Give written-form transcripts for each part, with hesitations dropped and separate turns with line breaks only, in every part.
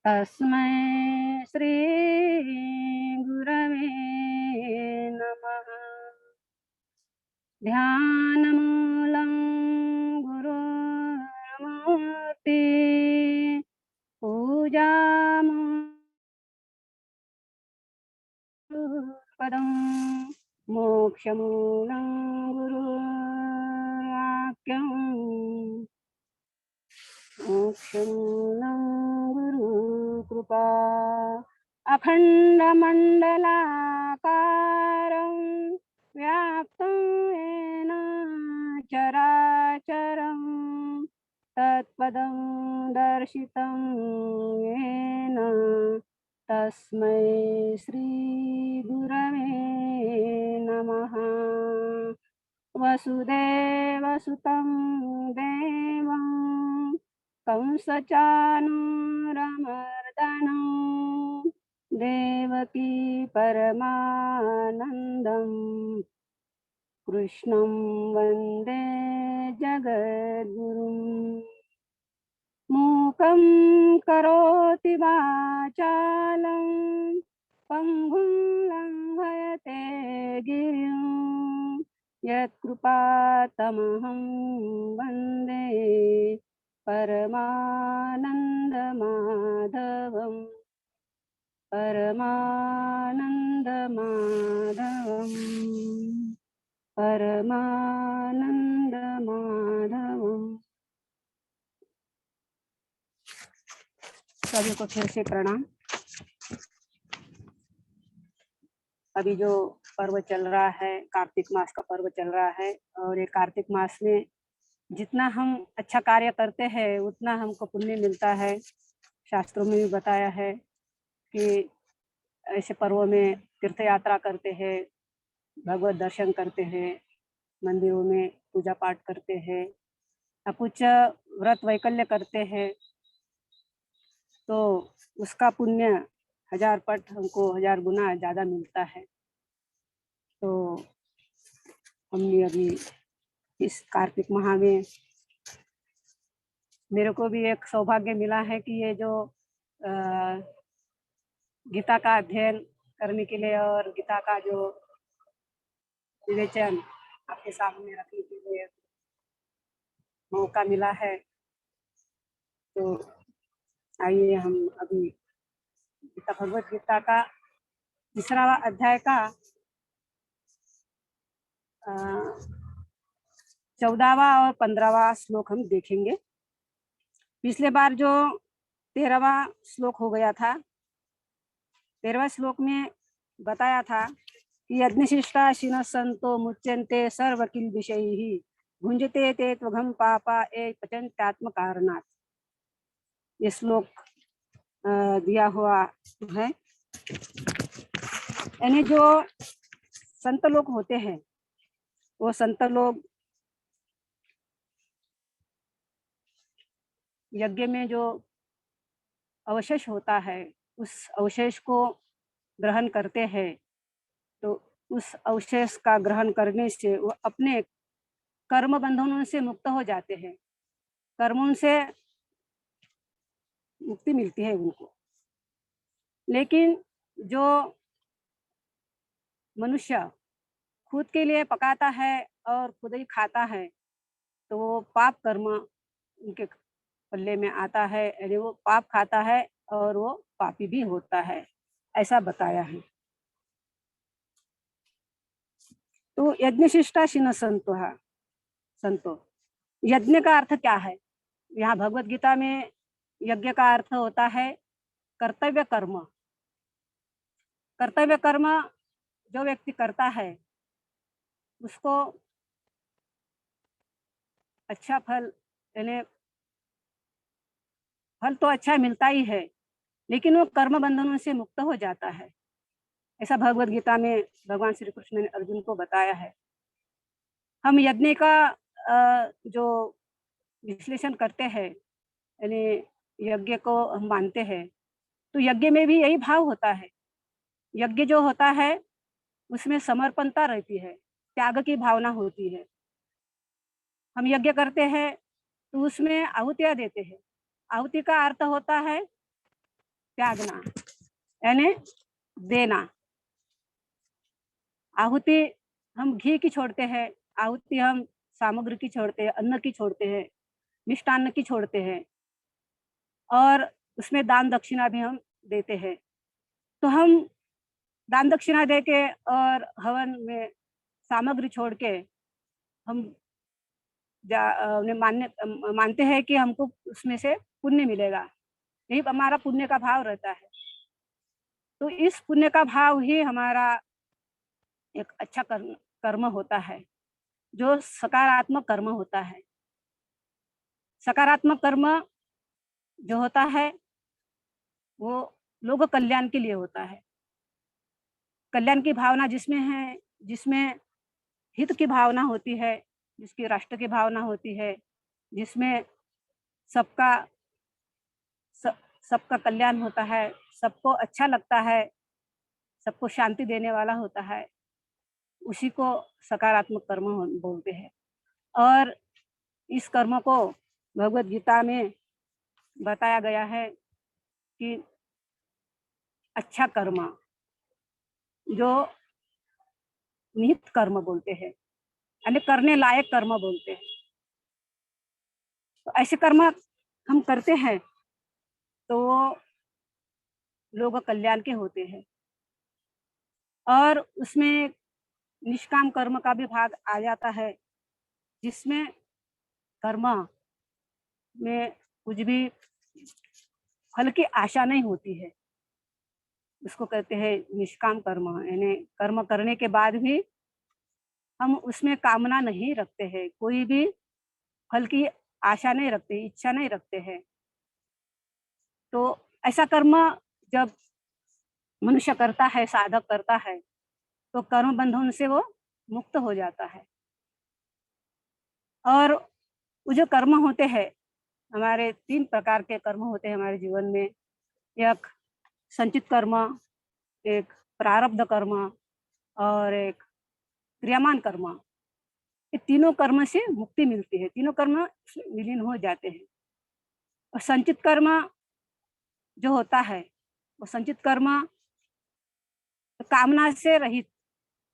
तस्मै श्री गुरवे नमः। ध्यानमूलं गुरुर्मूर्ति पूजामूर्तिपदं मोक्षमूलं गुरुर्वाक्यं मोक्षमूलं गुरुकृपा अखण्डमण्डलाकारं व्याप्तं येन चराचरं तत्पदं दर्शितं येन तस्मै श्रीगुरवे नमः। वसुदेवसुतं देवं कंसचानूरमर्दनं देवकी परमानन्दं कृष्णं वन्दे जगद्गुरुम्। मूकं करोति वाचालं पङ्गुं लङ्घयते गिरिं यत्कृपातमहं वन्दे परमानन्दमाधवम् परमानन्दमाधवम् परमानन्दमाधवम्। सभी को फिर से प्रणाम। अभी जो पर्व चल रहा है, कार्तिक मास का पर्व चल रहा है, और ये कार्तिक मास में जितना हम अच्छा कार्य करते हैं उतना हमको पुण्य मिलता है। शास्त्रों में भी बताया है कि ऐसे पर्वों में तीर्थ यात्रा करते हैं, भगवत दर्शन करते हैं, मंदिरों में पूजा पाठ करते हैं, कुछ व्रत वैकल्य करते हैं, तो उसका पुण्य 1000 पट हमको 1000 गुना ज़्यादा मिलता है। तो हमने अभी इस कार्तिक माह में मेरे को भी एक सौभाग्य मिला है कि ये जो गीता का अध्ययन करने के लिए और गीता का जो विवेचन आपके सामने रखने के लिए मौका मिला है। तो आइए हम अभी गीता भगवत गीता का 3वां अध्याय का 14वां और 15वां श्लोक हम देखेंगे। पिछले बार जो 13वां श्लोक हो गया था, 13वां श्लोक में बताया था कि यज्ञशिष्टा शिन संतो मुच्यन्ते सर्वकिल विषयैः भुंजते ते त्वघं पापा ए पचन्त्यात्म कारणात्। ये श्लोक दिया हुआ है। यानी जो संत लोग होते हैं वो संत लोग यज्ञ में जो अवशेष होता है उस अवशेष को ग्रहण करते हैं। तो उस अवशेष का ग्रहण करने से वो अपने कर्म बंधनों से मुक्त हो जाते हैं, कर्मों से मुक्ति मिलती है उनको। लेकिन जो मनुष्य खुद के लिए पकाता है और खुद ही खाता है तो वो पाप कर्म उनके पल्ले में आता है, यानी वो पाप खाता है और वो पापी भी होता है, ऐसा बताया है। तो यज्ञशिष्टा शिन संतो, यज्ञ का अर्थ क्या है? यहाँ भगवत गीता में यज्ञ का अर्थ होता है कर्तव्य कर्म। कर्तव्य कर्म जो व्यक्ति करता है उसको अच्छा फल, यानी फल तो अच्छा मिलता ही है, लेकिन वो कर्म बंधनों से मुक्त हो जाता है। ऐसा भगवत गीता में भगवान श्री कृष्ण ने अर्जुन को बताया है। हम यज्ञ का जो विश्लेषण करते हैं, यानी यज्ञ को हम मानते हैं, तो यज्ञ में भी यही भाव होता है। यज्ञ जो होता है उसमें समर्पणता रहती है, त्याग की भावना होती है। हम यज्ञ करते हैं तो उसमें आहुतियाँ देते हैं। आहुति का अर्थ होता है त्यागना यानी देना। आहुति हम घी की छोड़ते हैं, आहुति हम सामग्री की छोड़ते हैं, अन्न की छोड़ते हैं, मिष्टान्न की छोड़ते हैं और उसमें दान दक्षिणा भी हम देते हैं। तो हम दान दक्षिणा दे के और हवन में सामग्री छोड़ के हम मानते हैं कि हमको उसमें से पुण्य मिलेगा। यही हमारा पुण्य का भाव रहता है। तो इस पुण्य का भाव ही हमारा एक अच्छा कर्म होता है, जो सकारात्मक कर्म होता है। सकारात्मक कर्म जो होता है वो लोक कल्याण के लिए होता है। कल्याण की भावना जिसमें है, जिसमें हित की भावना होती है, जिसकी राष्ट्र की भावना होती है, जिसमें सबका सबका कल्याण होता है, सबको अच्छा लगता है, सबको शांति देने वाला होता है, उसी को सकारात्मक कर्म बोलते हैं। और इस कर्म को भगवत गीता में बताया गया है कि अच्छा कर्म जो निहित कर्म बोलते हैं, यानी करने लायक कर्म बोलते हैं। तो ऐसे कर्म हम करते हैं तो वो लोक कल्याण के होते हैं। और उसमें निष्काम कर्म का भी भाग आ जाता है, जिसमें कर्म में कुछ भी फल की आशा नहीं होती है। उसको कहते हैं निष्काम कर्म, यानी कर्म करने के बाद भी हम उसमें कामना नहीं रखते हैं, कोई भी फल की आशा नहीं रखते, इच्छा नहीं रखते हैं। तो ऐसा कर्म जब मनुष्य करता है, साधक करता है, तो कर्म बंधन से वो मुक्त हो जाता है। और वो जो कर्म होते हैं, हमारे 3 प्रकार के कर्म होते हैं हमारे जीवन में। एक संचित कर्म, एक प्रारब्ध कर्म और एक क्रियामान कर्म। ये तीनों कर्म से मुक्ति मिलती है, तीनों कर्म विलीन हो जाते हैं। और संचित कर्म जो होता है, वो संचित कर्म कामना से रहित,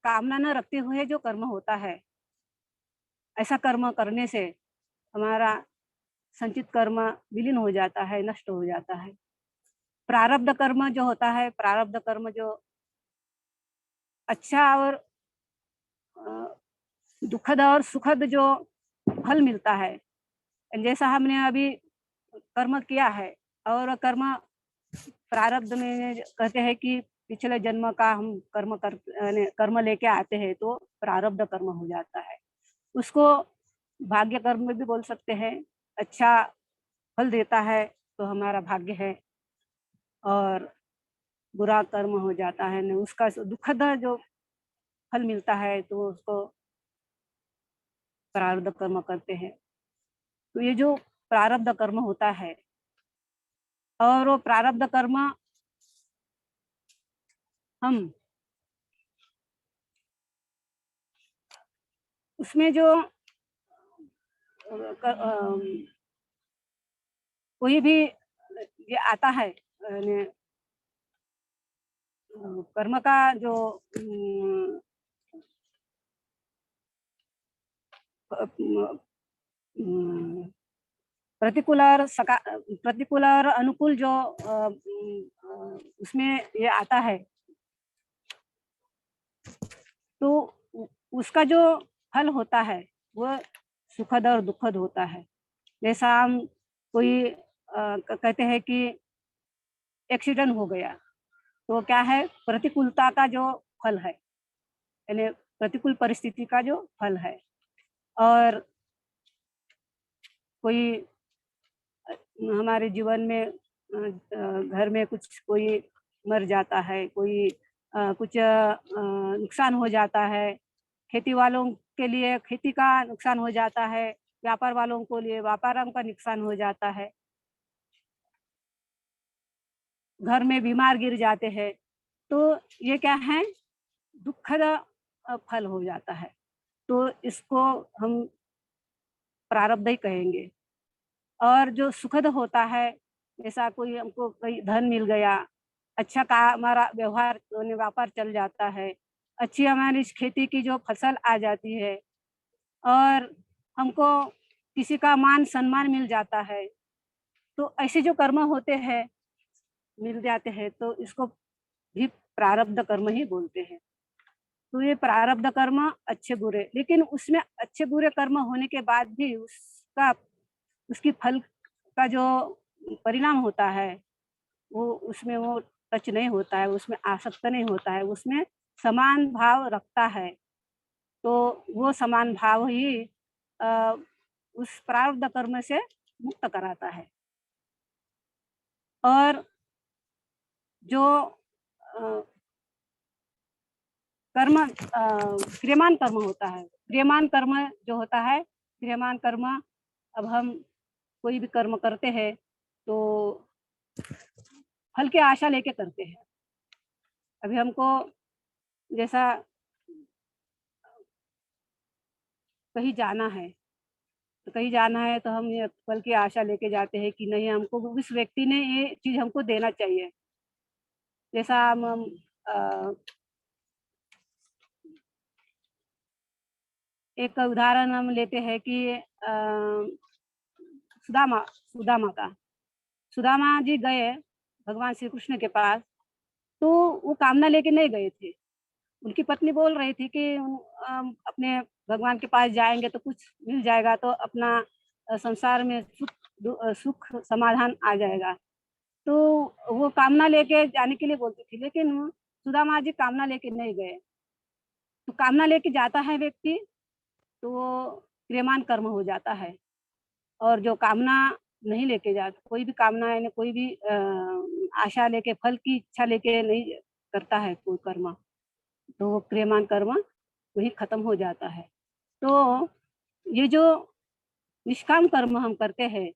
कामना न रखते हुए जो कर्म होता है, ऐसा कर्म करने से हमारा संचित कर्म विलीन हो जाता है, नष्ट हो जाता है। प्रारब्ध कर्म जो होता है, प्रारब्ध कर्म जो अच्छा और दुखद और सुखद जो फल मिलता है, जैसा हमने अभी कर्म किया है और कर्म प्रारब्ध में कहते हैं कि पिछले जन्म का हम कर्म लेके आते हैं, तो प्रारब्ध कर्म हो जाता है। उसको भाग्य कर्म में भी बोल सकते हैं। अच्छा फल देता है तो हमारा भाग्य है, और बुरा कर्म हो जाता है न, उसका दुखद जो फल मिलता है तो उसको प्रारब्ध कर्म कहते हैं। तो ये जो प्रारब्ध कर्म होता है, और वो प्रारब्ध कर्म हम उसमें जो कोई भी ये आता है, कर्म का जो प्रतिकूल और अनुकूल जो उसमें ये आता है, तो उसका जो फल होता है वो सुखद और दुखद होता है। जैसा हम कोई कहते हैं कि एक्सीडेंट हो गया, तो क्या है, प्रतिकूलता का जो फल है, यानी प्रतिकूल परिस्थिति का जो फल है। और कोई हमारे जीवन में घर में कुछ कोई मर जाता है, कोई कुछ नुकसान हो जाता है, खेती वालों के लिए खेती का नुकसान हो जाता है, व्यापार वालों को लिए व्यापारों का नुकसान हो जाता है, घर में बीमार गिर जाते हैं, तो ये क्या है, दुखद फल हो जाता है। तो इसको हम प्रारब्ध ही कहेंगे। और जो सुखद होता है जैसा कोई हमको कोई धन मिल गया, अच्छा का हमारा व्यवहार व्यापार चल जाता है, अच्छी हमारी इस खेती की जो फसल आ जाती है और हमको किसी का मान सम्मान मिल जाता है। तो ऐसे जो कर्म होते हैं, मिल जाते हैं, तो इसको भी प्रारब्ध कर्म ही बोलते हैं। तो ये प्रारब्ध कर्म अच्छे बुरे, लेकिन उसमें अच्छे बुरे कर्म होने के बाद भी उसका उसकी फल का जो परिणाम होता है, वो उसमें वो टच नहीं होता है, उसमें आसक्त नहीं होता है, उसमें समान भाव रखता है। तो वो समान भाव ही अ, उस प्रारब्ध कर्म से मुक्त कराता है। और जो अ, क्रियमान कर्म होता है, क्रियमान कर्म जो होता है, क्रियमान कर्म, अब हम कोई भी कर्म करते हैं तो फल की आशा लेके करते हैं। अभी हमको जैसा कहीं जाना है, तो कहीं जाना है तो हम ये फल की आशा लेके जाते हैं कि नहीं, हमको उस व्यक्ति ने ये चीज़ हमको देना चाहिए। जैसा हम अ, एक उदाहरण हम लेते हैं कि सुदामा सुदामा का। सुदामा जी गए भगवान श्री कृष्ण के पास, तो वो कामना लेके नहीं गए थे। उनकी पत्नी बोल रही थी कि अपने भगवान के पास जाएँगे तो कुछ मिल जाएगा, तो अपना संसार में सुख समाधान आ जाएगा। तो वो कामना लेके जाने के लिए बोलती थी, लेकिन सुदामा जी कामना लेके नहीं गए। तो कामना लेके जाता है व्यक्ति, तो वो क्रियमान कर्म हो जाता है। और जो कामना नहीं लेके जाता, कोई भी कामना यानी कोई भी आशा लेके, फल की इच्छा लेके नहीं करता है कोई कर्म, तो वो क्रियमान कर्म वहीं खत्म हो जाता है। तो ये जो निष्काम कर्म हम करते हैं,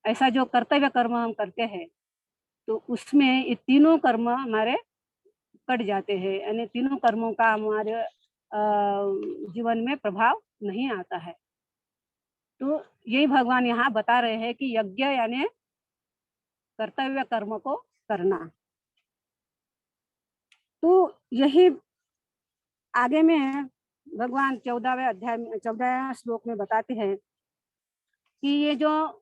ऐसा जो कर्तव्य कर्म हम करते हैं, तो उसमें ये तीनों कर्म हमारे कट जाते हैं, यानी तीनों कर्मों का हमारे जीवन में प्रभाव नहीं आता है। तो यही भगवान यहाँ बता रहे हैं कि यज्ञ यानी कर्तव्य कर्म को करना। तो यही आगे में भगवान 14वें अध्याय में 14वें श्लोक में बताते हैं कि ये जो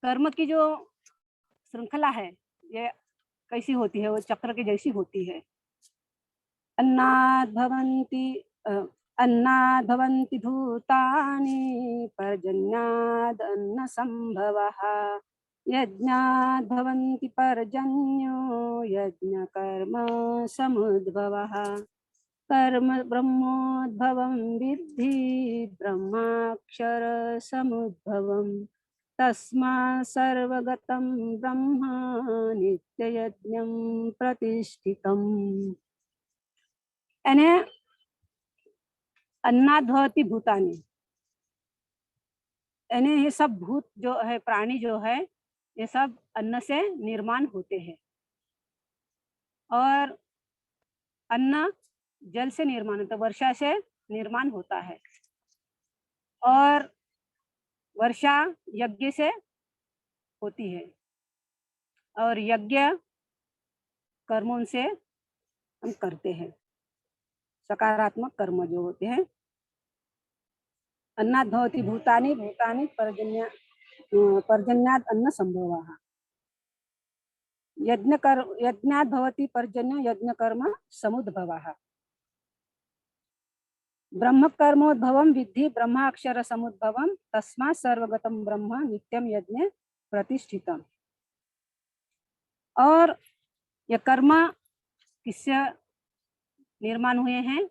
कर्म की जो श्रृंखला है, ये कैसी होती है, वो चक्र की जैसी होती है। अन्नाद् भवन्ति अ, अन्नाद् भवन्ति भूतानि पर्जन्याद् अन्नसम्भवः यज्ञाद् भवन्ति पर्जन्यो यज्ञकर्म समुद्भवः कर्म ब्रह्मोद्भवं विद्धि ब्रह्माक्षर समुद्भवम् तस्मात् सर्वगतं ब्रह्म नित्ययज्ञं प्रतिष्ठितम्। यानी अन्नाद् भवति भूतानि, यानी ये सब भूत जो है, प्राणी जो है, ये सब अन्न से निर्माण होते हैं। और अन्न जल से निर्माण होता है, वर्षा से निर्माण होता है। और वर्षा यज्ञ से होती है, और यज्ञ कर्मों से हम करते हैं, सकारात्मक कर्म जो होते हैं। अन्नाद् भवति भूतानि भूतानि पर्जन्याद् अन्न संभवः यज्ञाद् भवति पर्जन्य यज्ञकर्म समुद्भवः ब्रह्मकर्मोद्भवं विद्धि ब्रह्माक्षर समुद्भवं तस्मात् सर्वगतं ब्रह्म नित्यं यज्ञ प्रतिष्ठितम्। और ये कर्म किससे निर्माण हुए हैं?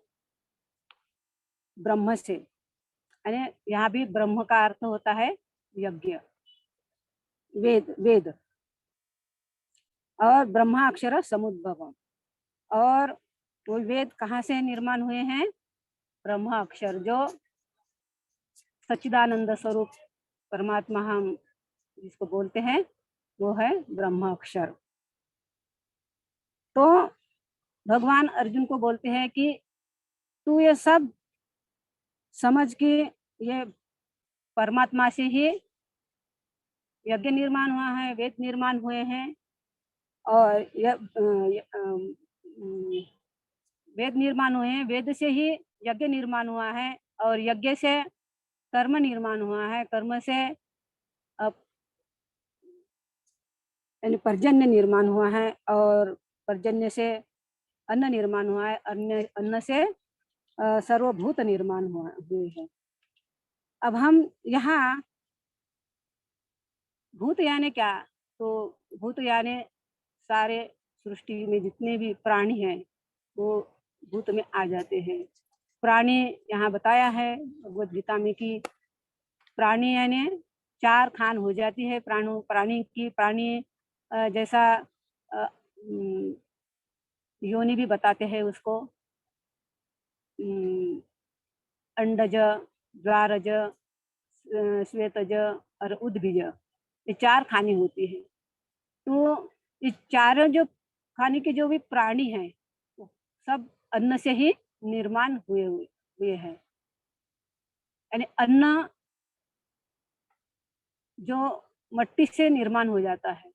ब्रह्म से। यानी यहाँ भी ब्रह्म का अर्थ होता है यज्ञ, वेद वेद। और ब्रह्माक्षर समुद्भवम, और वो वेद कहाँ से निर्माण हुए हैं? ब्रह्म अक्षर, जो सच्चिदानंद स्वरूप परमात्मा हम जिसको बोलते हैं, वो है ब्रह्म अक्षर। तो भगवान अर्जुन को बोलते हैं कि तू ये सब समझ कि ये परमात्मा से ही यज्ञ निर्माण हुआ है, वेद निर्माण हुए हैं, और वेद निर्माण हुए हैं, वेद से ही यज्ञ निर्माण हुआ है, और यज्ञ से कर्म निर्माण हुआ है, कर्म से यानी पर्जन्य निर्माण हुआ है, और पर्जन्य से अन्न निर्माण हुआ है, अन्न से सर्वभूत निर्माण हुए हैं। अब हम यहाँ भूत यानी क्या, तो भूत यानी सारे सृष्टि में जितने भी प्राणी हैं वो भूत में आ जाते हैं। प्राणी यहाँ बताया है भगवद गीता में कि प्राणी यानी 4 खान हो जाती है प्राणी जैसा योनि भी बताते हैं उसको, अंडज, द्वारज, श्वेतज और उद्भिज, ये 4 खाने होती है। तो ये चारों जो खाने के जो भी प्राणी हैं सब अन्न से ही निर्माण हुए हैं। यानी अन्न जो मट्टी से निर्माण हो जाता है,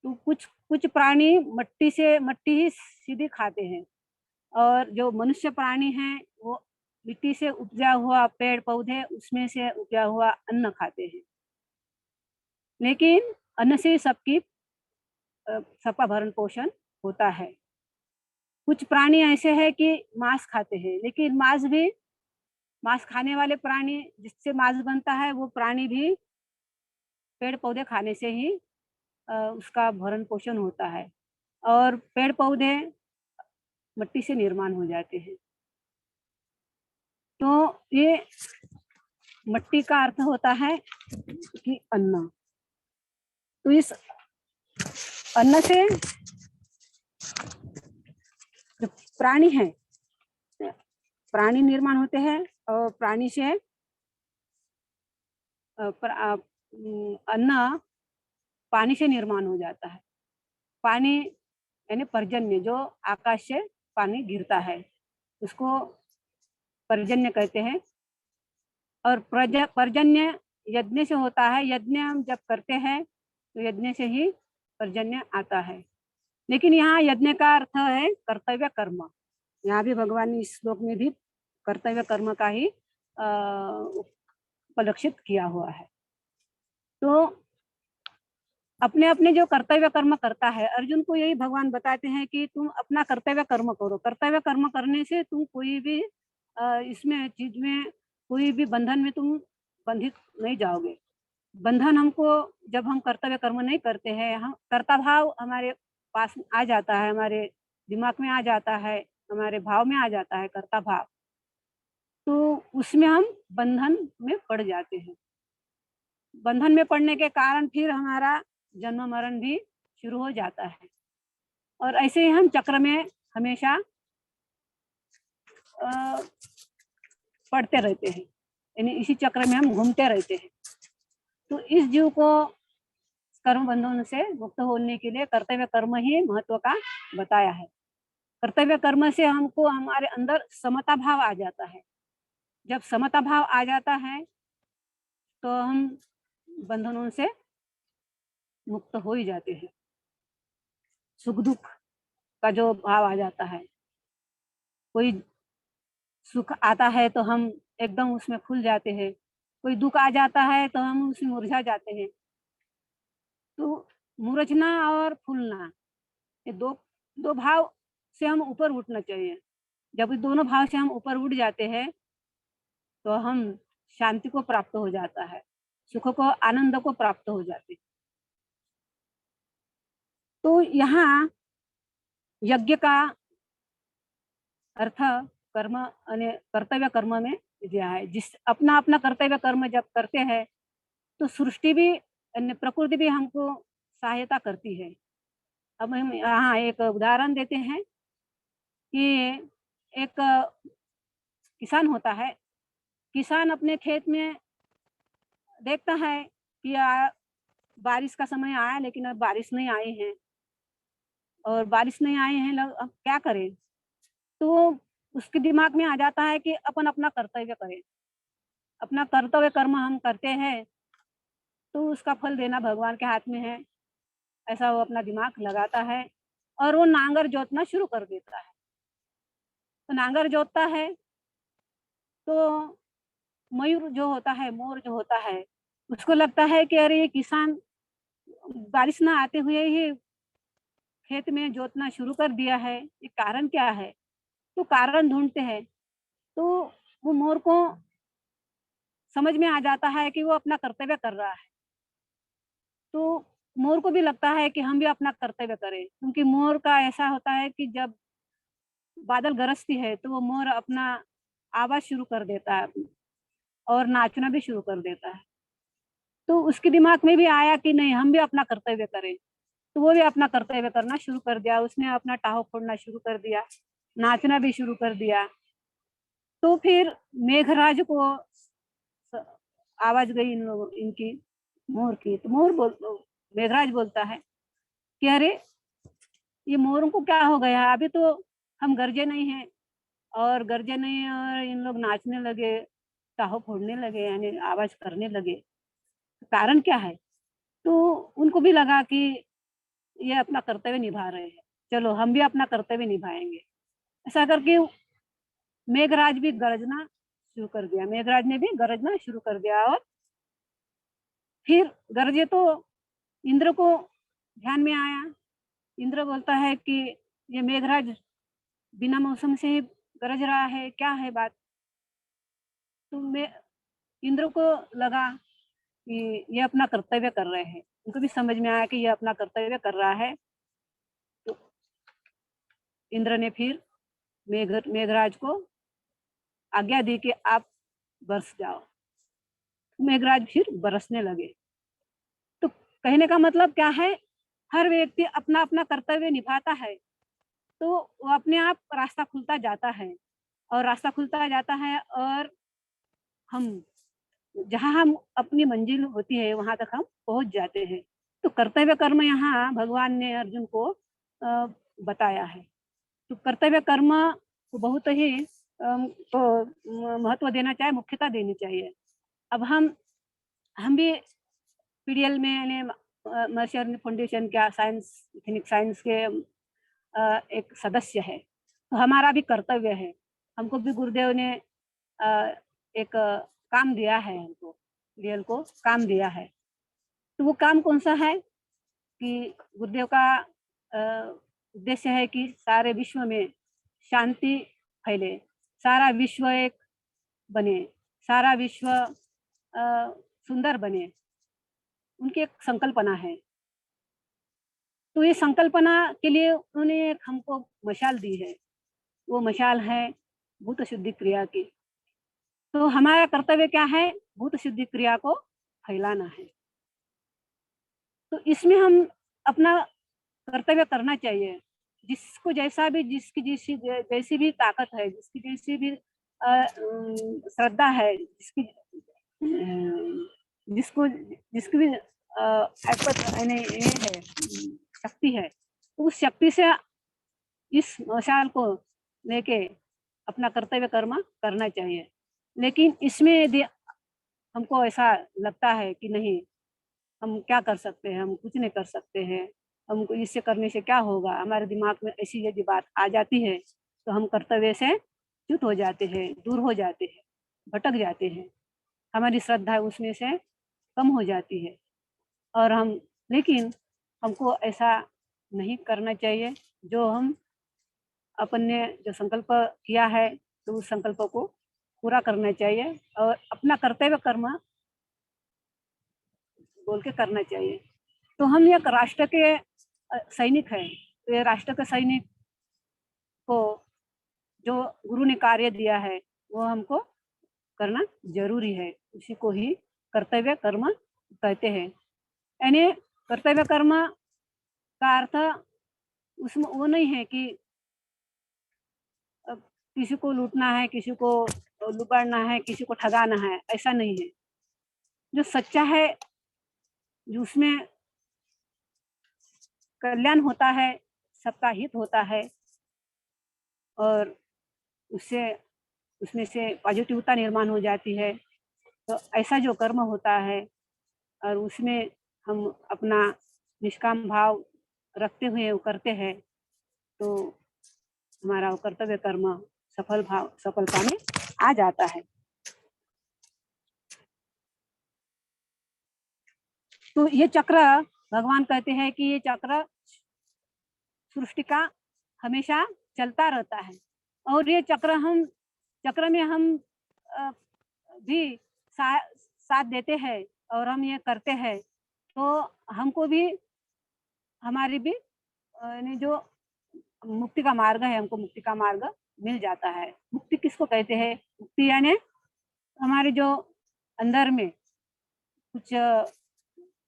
तो कुछ कुछ प्राणी मट्टी ही सीधे खाते हैं, और जो मनुष्य प्राणी हैं वो मिट्टी से उपजा हुआ पेड़ पौधे उसमें से उपजा हुआ अन्न खाते हैं। लेकिन अन्न से सबका भरण पोषण होता है। कुछ प्राणी ऐसे हैं कि मांस खाते हैं, लेकिन मांस खाने वाले प्राणी जिससे मांस बनता है वो प्राणी भी पेड़ पौधे खाने से ही उसका भरण पोषण होता है, और पेड़ पौधे मिट्टी से निर्माण हो जाते हैं। तो ये मिट्टी का अर्थ होता है कि अन्न। तो इस अन्न से जो प्राणी है, प्राणी निर्माण होते हैं, और प्राणी से अन्न पानी से निर्माण हो जाता है। पानी यानी पर्जन्य, जो आकाश से पानी गिरता है उसको पर्जन्य कहते हैं। और पर्जन्य यज्ञ से होता है। यज्ञ हम जब करते हैं तो यज्ञ से ही पर्जन्य आता है। लेकिन यहाँ यज्ञ का अर्थ है कर्तव्य कर्म। यहाँ भी भगवान ने इस श्लोक में भी कर्तव्य कर्म का ही उपलक्षित किया हुआ है। तो अपने अपने जो कर्तव्य कर्म करता है, अर्जुन को यही भगवान बताते हैं कि तुम अपना कर्तव्य कर्म करो। कर्तव्य कर्म करने से तुम कोई भी इसमें चीज में कोई भी बंधन में तुम बंधित नहीं जाओगे। बंधन हमको जब हम कर्तव्य कर्म नहीं करते हैं, हम कर्ता भाव हमारे पास आ जाता है, हमारे दिमाग में आ जाता है, हमारे भाव में आ जाता है कर्ता भाव, तो उसमें हम बंधन में पड़ जाते हैं। बंधन में पड़ने के कारण फिर हमारा जन्म मरण भी शुरू हो जाता है, और ऐसे ही हम चक्र में हमेशा पड़ते रहते हैं, यानी इसी चक्र में हम घूमते रहते हैं। तो इस जीव को कर्म बंधन से मुक्त होने के लिए कर्तव्य कर्म ही महत्व का बताया है। कर्तव्य कर्म से हमको हमारे अंदर समता भाव आ जाता है। जब समता भाव आ जाता है तो हम बंधनों से मुक्त हो ही जाते हैं। सुख दुख का जो भाव आ जाता है, कोई सुख आता है तो हम एकदम उसमें खुल जाते हैं, कोई दुख आ जाता है तो हम उसमें मुरझा जाते हैं। तो मुरझना और फूलना, ये दो दो भाव से हम ऊपर उठना चाहिए। जब इस दोनों भाव से हम ऊपर उठ जाते हैं तो हम शांति को प्राप्त हो जाता है, सुख को, आनंद को प्राप्त हो जाते हैं। तो यहाँ यज्ञ का अर्थ कर्म અને कर्तव्य कर्म में दिया है। जिस अपना अपना कर्तव्य कर्म जब करते हैं तो सृष्टि भी अन्य प्रकृति भी हमको सहायता करती है। अब हम यहाँ एक उदाहरण देते हैं कि एक किसान होता है। किसान अपने खेत में देखता है कि बारिश का समय आया लेकिन अब बारिश नहीं आई है, और बारिश नहीं आई है, अब क्या करें। तो उसके दिमाग में आ जाता है कि अपन अपना कर्तव्य करें। अपना कर्तव्य कर्म हम करते हैं तो उसका फल देना भगवान के हाथ में है। ऐसा वो अपना दिमाग लगाता है और वो नांगर जोतना शुरू कर देता है। तो नांगर जोतता है तो मयूर जो होता है, मोर जो होता है, उसको लगता है कि अरे ये किसान बारिश ना आते हुए ही खेत में जोतना शुरू कर दिया है, ये कारण क्या है? तो कारण ढूँढते हैं। तो वो मोर को समझ में आ जाता है कि वो अपना कर्तव्य कर रहा है। तो मोर को भी लगता है कि हम भी अपना कर्तव्य करें, क्योंकि मोर का ऐसा होता है कि जब बादल गरजती है, तो वो मोर अपना आवाज़ शुरू कर देता है और नाचना भी शुरू कर देता है। तो उसके दिमाग में भी आया कि नहीं हम भी अपना कर्तव्य करें, तो वो भी अपना कर्तव्य करना शुरू कर दिया। उसने अपना टाहो फोड़ना शुरू कर दिया, नाचना भी शुरू कर दिया। तो फिर मेघराज को स आवाज़ गई इनकी मोर की, तो मेघराज बोलता है कि अरे! ये मोरों को क्या हो गया? अभी तो हम गरजे नहीं हैं और गरजे नहीं हैं और इन लोग नाचने लगे, टाहो फोड़ने लगे यानी आवाज़ करने लगे, कारण क्या है? तो उनको भी लगा कि ये अपना कर्तव्य निभा रहे हैं, चलो हम भी अपना कर्तव्य निभाएँगे। ऐसा करके मेघराज भी गरजना शुरू कर दिया, मेघराज ने भी गरजना शुरू कर दिया और फिर गरजे तो इंद्र को ध्यान में आया। इंद्र बोलता है कि ये मेघराज बिना मौसम से ही गरज रहा है, क्या है बात? तो मैं इंद्र को लगा कि ये अपना कर्तव्य कर रहे हैं। उनको भी समझ में आया कि ये अपना कर्तव्य कर रहा है, तो इंद्र ने फिर मेघराज को आज्ञा दी कि आप बरस जाओ। मेघराज फिर बरसने लगे। तो कहने का मतलब क्या है, हर व्यक्ति अपना-अपना कर्तव्य निभाता है, तो वो अपने आप रास्ता खुलता जाता है और रास्ता खुलता जाता है और हम जहाँ हम अपनी मंजिल होती है, वहाँ तक हम पहुँच जाते हैं। तो कर्तव्य कर्म यहाँ भगवान ने अर्जुन को बताया है। तो कर्तव्य कर्म को बहुत ही तो महत्व देना चाहिए, मुख्यता देनी चाहिए। अब हम भी पीडीएल में यानी महर्षि अर्जुन फाउंडेशन का इथनिक साइंस के एक सदस्य है। तो हमारा भी कर्तव्य है। हमको भी गुरुदेव ने एक काम दिया है हमको, पीडीएल को काम दिया है। तो वो काम कौन-सा है कि गुरुदेव का उद्देश्य है कि सारे विश्व में शांति फैले, सारा विश्व एक बने, सारा विश्व सुंदर बने, उनकी एक संकल्पना है। तो ये संकल्पना के लिए उन्होंने एक हमको मशाल दी है, वो मशाल है भूत शुद्धि क्रिया की। तो हमारा कर्तव्य क्या है? भूत शुद्धि क्रिया को फैलाना है। तो इसमें हम अपना कर्तव्य करना चाहिए। जिसको जैसा भी जिसकी जैसी भी ताकत है, जिसकी जैसी भी श्रद्धा है, जिसको जिसकी भी यानी ये है शक्ति है, तो उस शक्ति से इस मशाल को लेके अपना कर्तव्य कर्म करना चाहिए। लेकिन इसमें यदि हमको ऐसा लगता है कि नहीं हम क्या कर सकते हैं, हम कुछ नहीं कर सकते हैं, हमको इससे करने से क्या होगा? हमारे दिमाग में ऐसी यदि बात आ जाती है, तो हम कर्तव्य से च्युत हो जाते हैं, दूर हो जाते हैं, भटक जाते हैं। हमारी श्रद्धा उसमें से कम हो जाती है और लेकिन हमको ऐसा नहीं करना चाहिए। जो हम अपन ने जो संकल्प किया है, तो उस संकल्प को पूरा करना चाहिए और अपना कर्तव्य कर्म बोल के करना चाहिए। तो हम एक राष्ट्र के सैनिक हैं। तो ये राष्ट्र के सैनिक को जो गुरु ने कार्य दिया है, वो हमको करना ज़रूरी है। उसी को ही कर्तव्य कर्म कहते हैं। यानी कर्तव्य कर्म का अर्थ उसमें वो नहीं है कि किसी को लूटना है, किसी को लुबाड़ना है, किसी को ठगाना है, ऐसा नहीं है। जो सच्चा है, जो उसमें कल्याण होता है, सबका हित होता है और उससे उसमें से पॉजिटिवता निर्माण हो जाती है। तो ऐसा जो कर्म होता है, और उसमें हम अपना निष्काम भाव रखते हुए वो करते हैं, तो हमारा वो कर्तव्य कर्म सफलता में आ जाता है। तो ये चक्र, भगवान कहते हैं कि ये चक्र सृष्टि का हमेशा चलता रहता है, और ये चक्र में हम अ, भी साथ देते हैं और हम ये करते हैं, तो हमको भी हमारी भी यानी जो मुक्ति का मार्ग है, हमको मुक्ति का मार्ग मिल जाता है। मुक्ति किसको कहते हैं? मुक्ति यानी हमारे जो अंदर में कुछ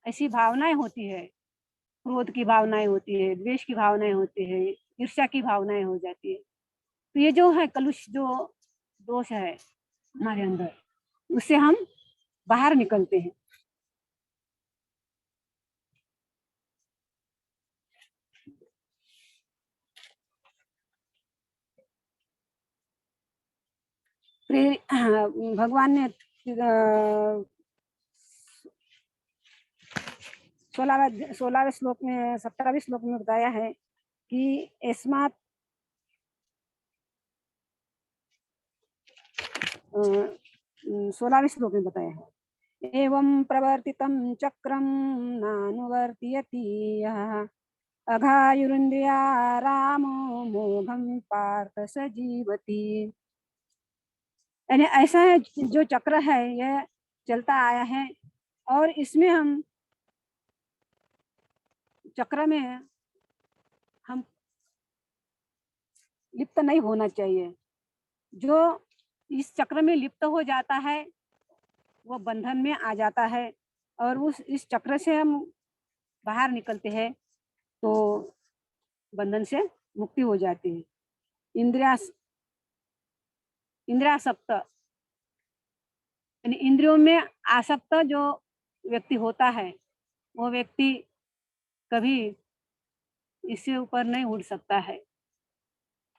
ऐसी भावनाएं होती है, क्रोध की भावनाएं होती है, द्वेष की भावनाएं होती है, ईर्ष्या की भावनाएं हो जाती है। तो ये जो है कलुष, जो दोष है हमारे अंदर, उससे हम बाहर निकलते हैं। भगवान ने 16वें श्लोक में 17वें श्लोक में बताया है कि अस्मात् 16वें श्लोक में बताया है, एवं प्रवर्तितं चक्रं नानुवर्तयति यः अघायुरिन्द्रिया रामो मोघं पार्थ स जीवति। यानी ऐसा है जो चक्र है यह चलता आया है, और इसमें हम चक्र में हम लिप्त नहीं होना चाहिए। जो इस चक्र में लिप्त हो जाता है वो बंधन में आ जाता है, और इस चक्र से हम बाहर निकलते हैं तो बंधन से मुक्ति हो जाती है। इंद्रियासक्त यानी इंद्रियों में आसक्त जो व्यक्ति होता है, वो व्यक्ति कभी इससे ऊपर नहीं उठ सकता है।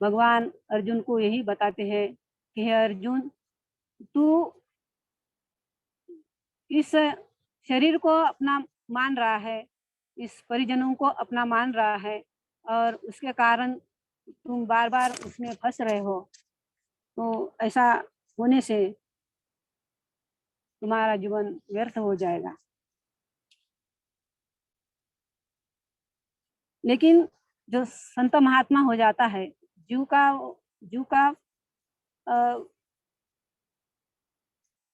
भगवान अर्जुन को यही बताते हैं कि हे अर्जुन, तू इस शरीर को अपना मान रहा है, इस परिजनों को अपना मान रहा है, और उसके कारण तुम बार बार उसमें फंस रहे हो। तो ऐसा होने से तुम्हारा जीवन व्यर्थ हो जाएगा। लेकिन जो संत महात्मा हो जाता है, जीव का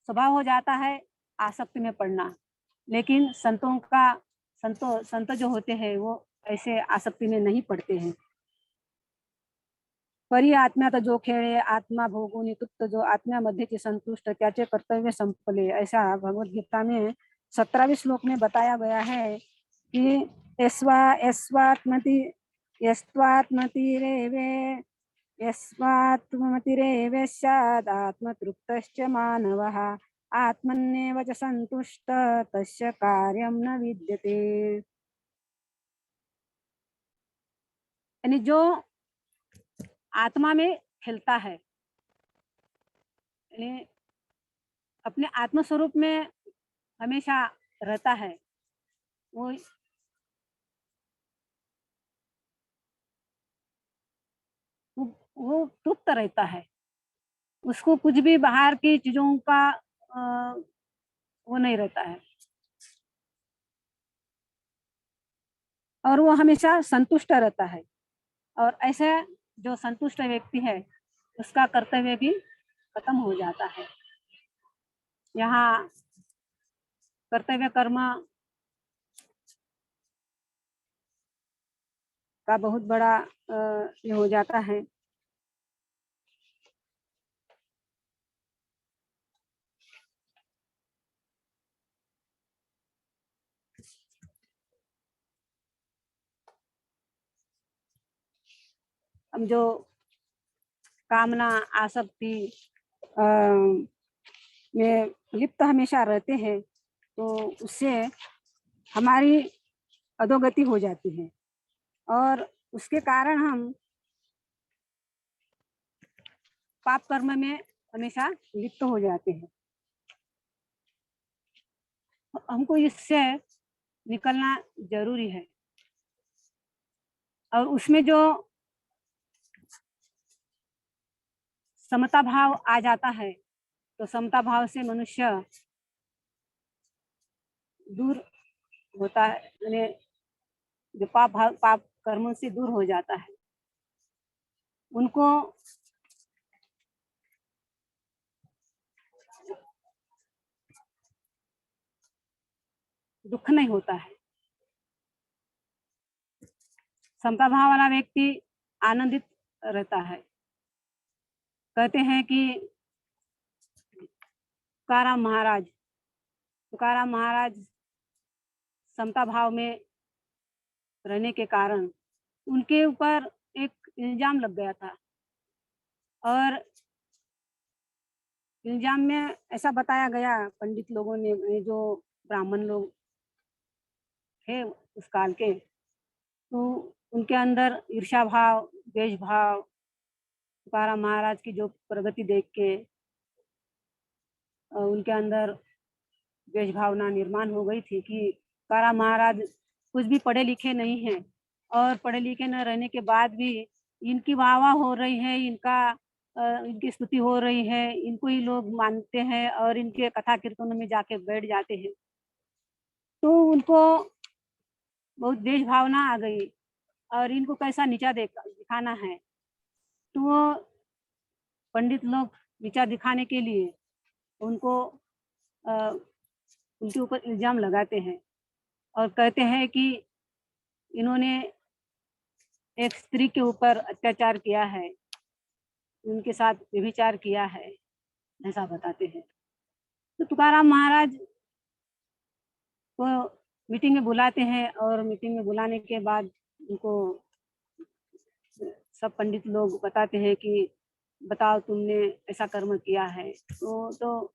स्वभाव हो जाता है आसक्ति में पड़ना। लेकिन संत जो होते हैं वो ऐसे आसक्ति में नहीं पड़ते हैं। परी आत्म्यात जो खेळे आत्मा भोगून तुप्त जो आत्म्यामध्ये संतुष्ट त्याचे कर्तव्य संपले, ऐसा भगवत गीता में 17वें श्लोक में बताया गया है कि यस्वात्मतिरेवेश्यादात्मतृप्तश्च मानवः आत्मन्येव च संतुष्ट तस्य कार्यं न विद्यते। यानी जो आत्मा में खिलता है, यानी अपने आत्म स्वरूप में हमेशा रहता है, वो वो तृप्त रहता है। उसको कुछ भी बाहर की चीजों का वो नहीं रहता है, और वो हमेशा संतुष्ट रहता है। और ऐसे जो संतुष्ट व्यक्ति है उसका कर्तव्य भी खत्म हो जाता है। यहाँ कर्तव्य कर्म का बहुत बड़ा ये हो जाता है। अब जो कामना आसक्ति में लिप्त हमेशा रहते हैं, तो उससे हमारी अधोगति हो जाती है, और उसके कारण हम पाप कर्म में हमेशा लिप्त हो जाते हैं। हमको इससे निकलना ज़रूरी है। और उसमें जो समता भाव आ जाता है, तो समता भाव से मनुष्य दूर होता है, यानी जो पाप कर्मों से दूर हो जाता है। उनको दुःख नहीं होता है। समता भाव वाला व्यक्ति आनंदित रहता है। कहते हैं कि तुकाराम महाराज समता भाव में रहने के कारण उनके ऊपर एक इल्ज़ाम लग गया था, और इल्ज़ाम में ऐसा बताया गया पंडित लोगों ने, ये जो ब्राह्मण लोग थे उस काल के, तो उनके अंदर ईर्ष्या भाव, द्वेष भाव, तुकाराम महाराज की जो प्रगति देख के उनके अंदर द्वेष भावना निर्माण हो गई थी कि तुकाराम महाराज कुछ भी पढ़े लिखे नहीं हैं, और पढ़े लिखे न रहने के बाद भी इनकी वाह-वाह हो रही है, इनकी स्तुति हो रही है, इनको ही लोग मानते हैं और इनके कथा कीर्तनों में जाके बैठ जाते हैं। तो उनको बहुत द्वेष भावना आ गई, और इनको कैसा नीचा दिखाना है। तो वो पंडित लोग नीचा दिखाने के लिए उनको अ, उनके ऊपर इल्ज़ाम लगाते हैं, और कहते हैं कि इन्होंने एक स्त्री के ऊपर अत्याचार किया है, उनके साथ व्यभिचार किया है, ऐसा बताते हैं। तो तुकाराम महाराज को मीटिंग में बुलाते हैं, और मीटिंग में बुलाने के बाद उनको सब पंडित लोग बताते हैं कि बताओ तुमने ऐसा कर्म किया है। तो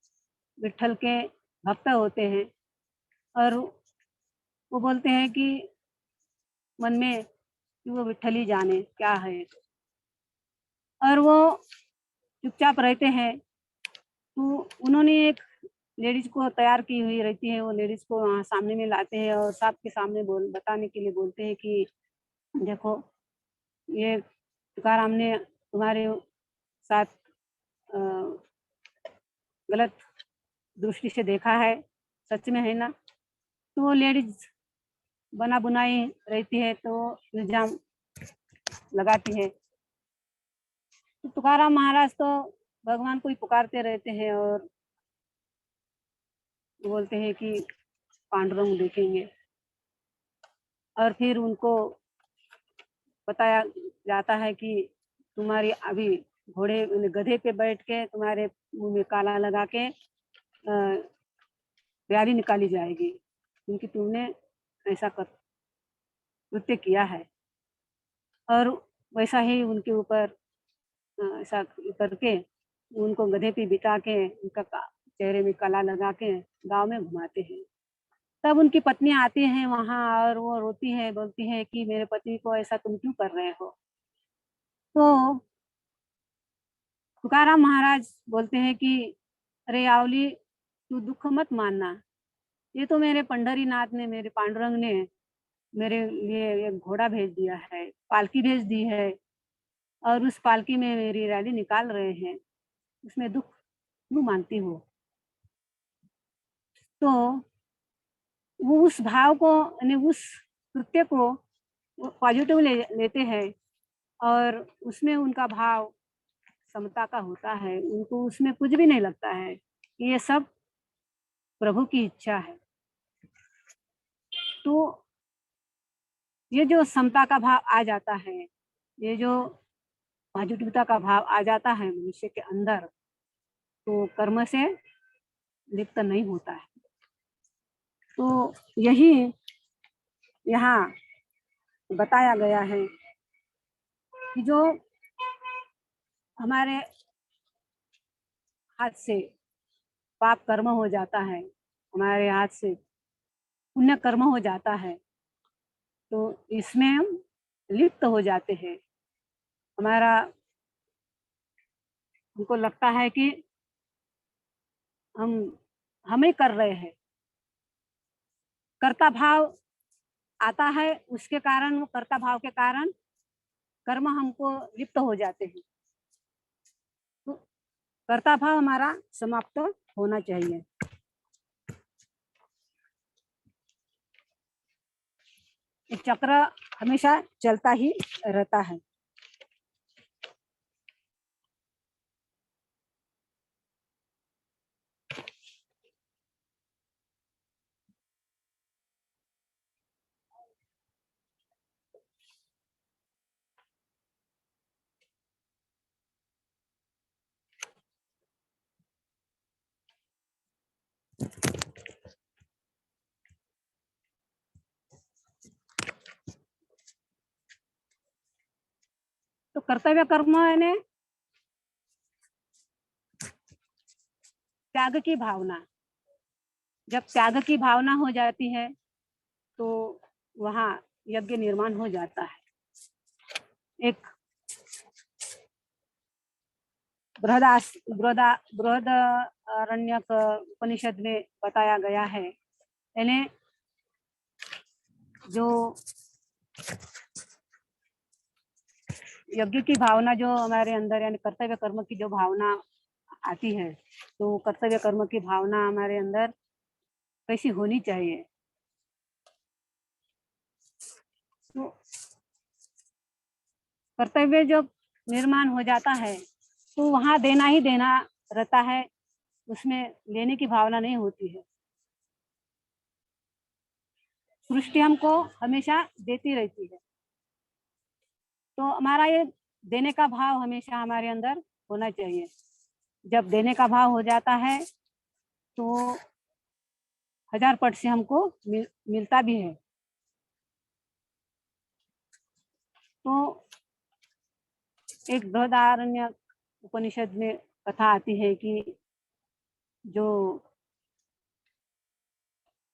विट्ठल के भक्त होते हैं, और वो बोलते हैं कि मन में कि वो विट्ठल ही जाने क्या है, और वो चुपचाप रहते हैं। तो उन्होंने एक लेडीज़ को तैयार की हुई रहती है, वो लेडीज़ को वहाँ सामने में लाते हैं और सबके सामने बताने के लिए बोलते हैं कि देखो, ये तुकाराम ने तुम्हारे साथ अ, गलत दृष्टि से देखा है, सच में है ना? तो वो लेडीज़ बना-बुनाई रहती है, तो इल्ज़ाम लगाती है। तो तुकाराम महाराज तो भगवान को ही पुकारते रहते हैं, और बोलते हैं कि पांडुरंग देखेंगे, और फिर उनको बताया जाता है कि तुम्हारी अभी गधे पे बैठ के तुम्हारे मुँह में काला लगा के प्याली निकाली जाएगी, क्योंकि तुमने ऐसा कृत्य किया है। और वैसा ही उनके ऊपर ऐसा करके उनको गधे पे बिठा के उनका चेहरे में कला लगा के गाँव में घुमाते हैं। तब उनकी पत्नी आती है वहाँ, और वो रोती है, बोलती है कि मेरे पति को ऐसा तुम क्यों कर रहे हो? तो तुकाराम महाराज बोलते हैं कि अरे यावली, तू दुःख मत मानना। ये तो मेरे पंढरीनाथ ने, मेरे पांडुरंग ने मेरे लिए एक घोड़ा भेज दिया है, पालकी भेज दी है, और उस पालकी में मेरी रैली निकाल रहे हैं। उसमें दुःख क्यों मानती हो? तो वो उस भाव को, यानी उस कृत्य को वो पॉज़िटिव लेते हैं, और उसमें उनका भाव समता का होता है। उनको उसमें कुछ भी नहीं लगता है कि ये सब प्रभु की इच्छा है। तो ये जो समता का भाव आ जाता है, ये जो पॉज़िटिवता का भाव आ जाता है मनुष्य के अंदर, तो कर्म से लिप्त नहीं होता है। तो यही यहाँ बताया गया है कि जो हमारे हाथ से पाप कर्म हो जाता है, हमारे हाथ से पुण्य कर्म हो जाता है, तो इसमें हम लिप्त हो जाते हैं। हमारा हमको लगता है कि हम हम ही कर रहे हैं, कर्ता भाव आता है, उसके कारण, वो कर्ता भाव के कारण कर्म हमको लिप्त हो जाते हैं। तो कर्ता भाव हमारा समाप्त होना चाहिए। ये चक्र हमेशा चलता ही रहता है। तो कर्तव्य कर्म यानी त्याग की भावना। जब त्याग की भावना हो जाती है तो वहाँ यज्ञ निर्माण हो जाता है। एक बृहद अरण्यक उपनिषद में बताया गया है, यानी जो यज्ञ की भावना जो हमारे अंदर, यानी कर्तव्य कर्म की जो भावना आती है, तो कर्तव्य कर्म की भावना हमारे अंदर कैसी होनी चाहिए। तो कर्तव्य जब निर्माण हो जाता है तो वहां देना ही देना रहता है, उसमें लेने की भावना नहीं होती है। सृष्टि हमको हमेशा देती रहती है, तो हमारा ये देने का भाव हमेशा हमारे अंदर होना चाहिए। जब देने का भाव हो जाता है तो 1000 पट से हमको मिलता भी है। तो एक बृहदारण्य उपनिषद में कथा आती है कि जो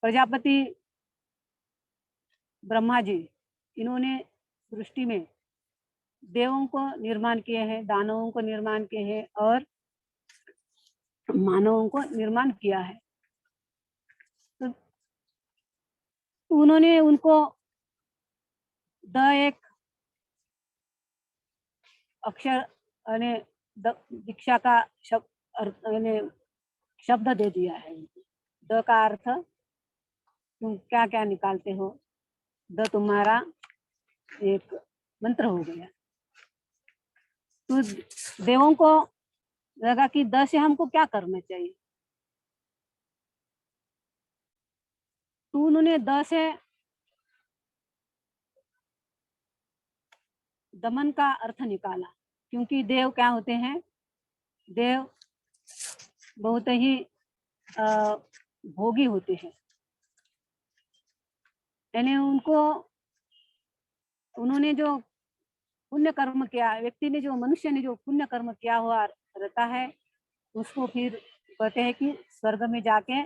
प्रजापति ब्रह्मा जी, इन्होंने सृष्टि में देवों को निर्माण किए हैं, दानवों को निर्माण किए हैं और मानवों को निर्माण किया है। तो उन्होंने उनको एक अक्षर यानी दीक्षा का शब्द शब्द दे दिया है। द का अर्थ तुम क्या क्या निकालते हो, द तुम्हारा एक मंत्र हो गया। तो देवों को लगा कि द से हमको क्या करना चाहिए, तो उन्होंने द से दमन का अर्थ निकाला। क्योंकि देव क्या होते हैं, देव बहुत ही भोगी होते हैं, यानी उन्होंने जो पुण्य कर्म किया, व्यक्ति ने जो, मनुष्य ने जो पुण्य कर्म किया हुआ रहता है, उसको फिर कहते हैं कि स्वर्ग में जाके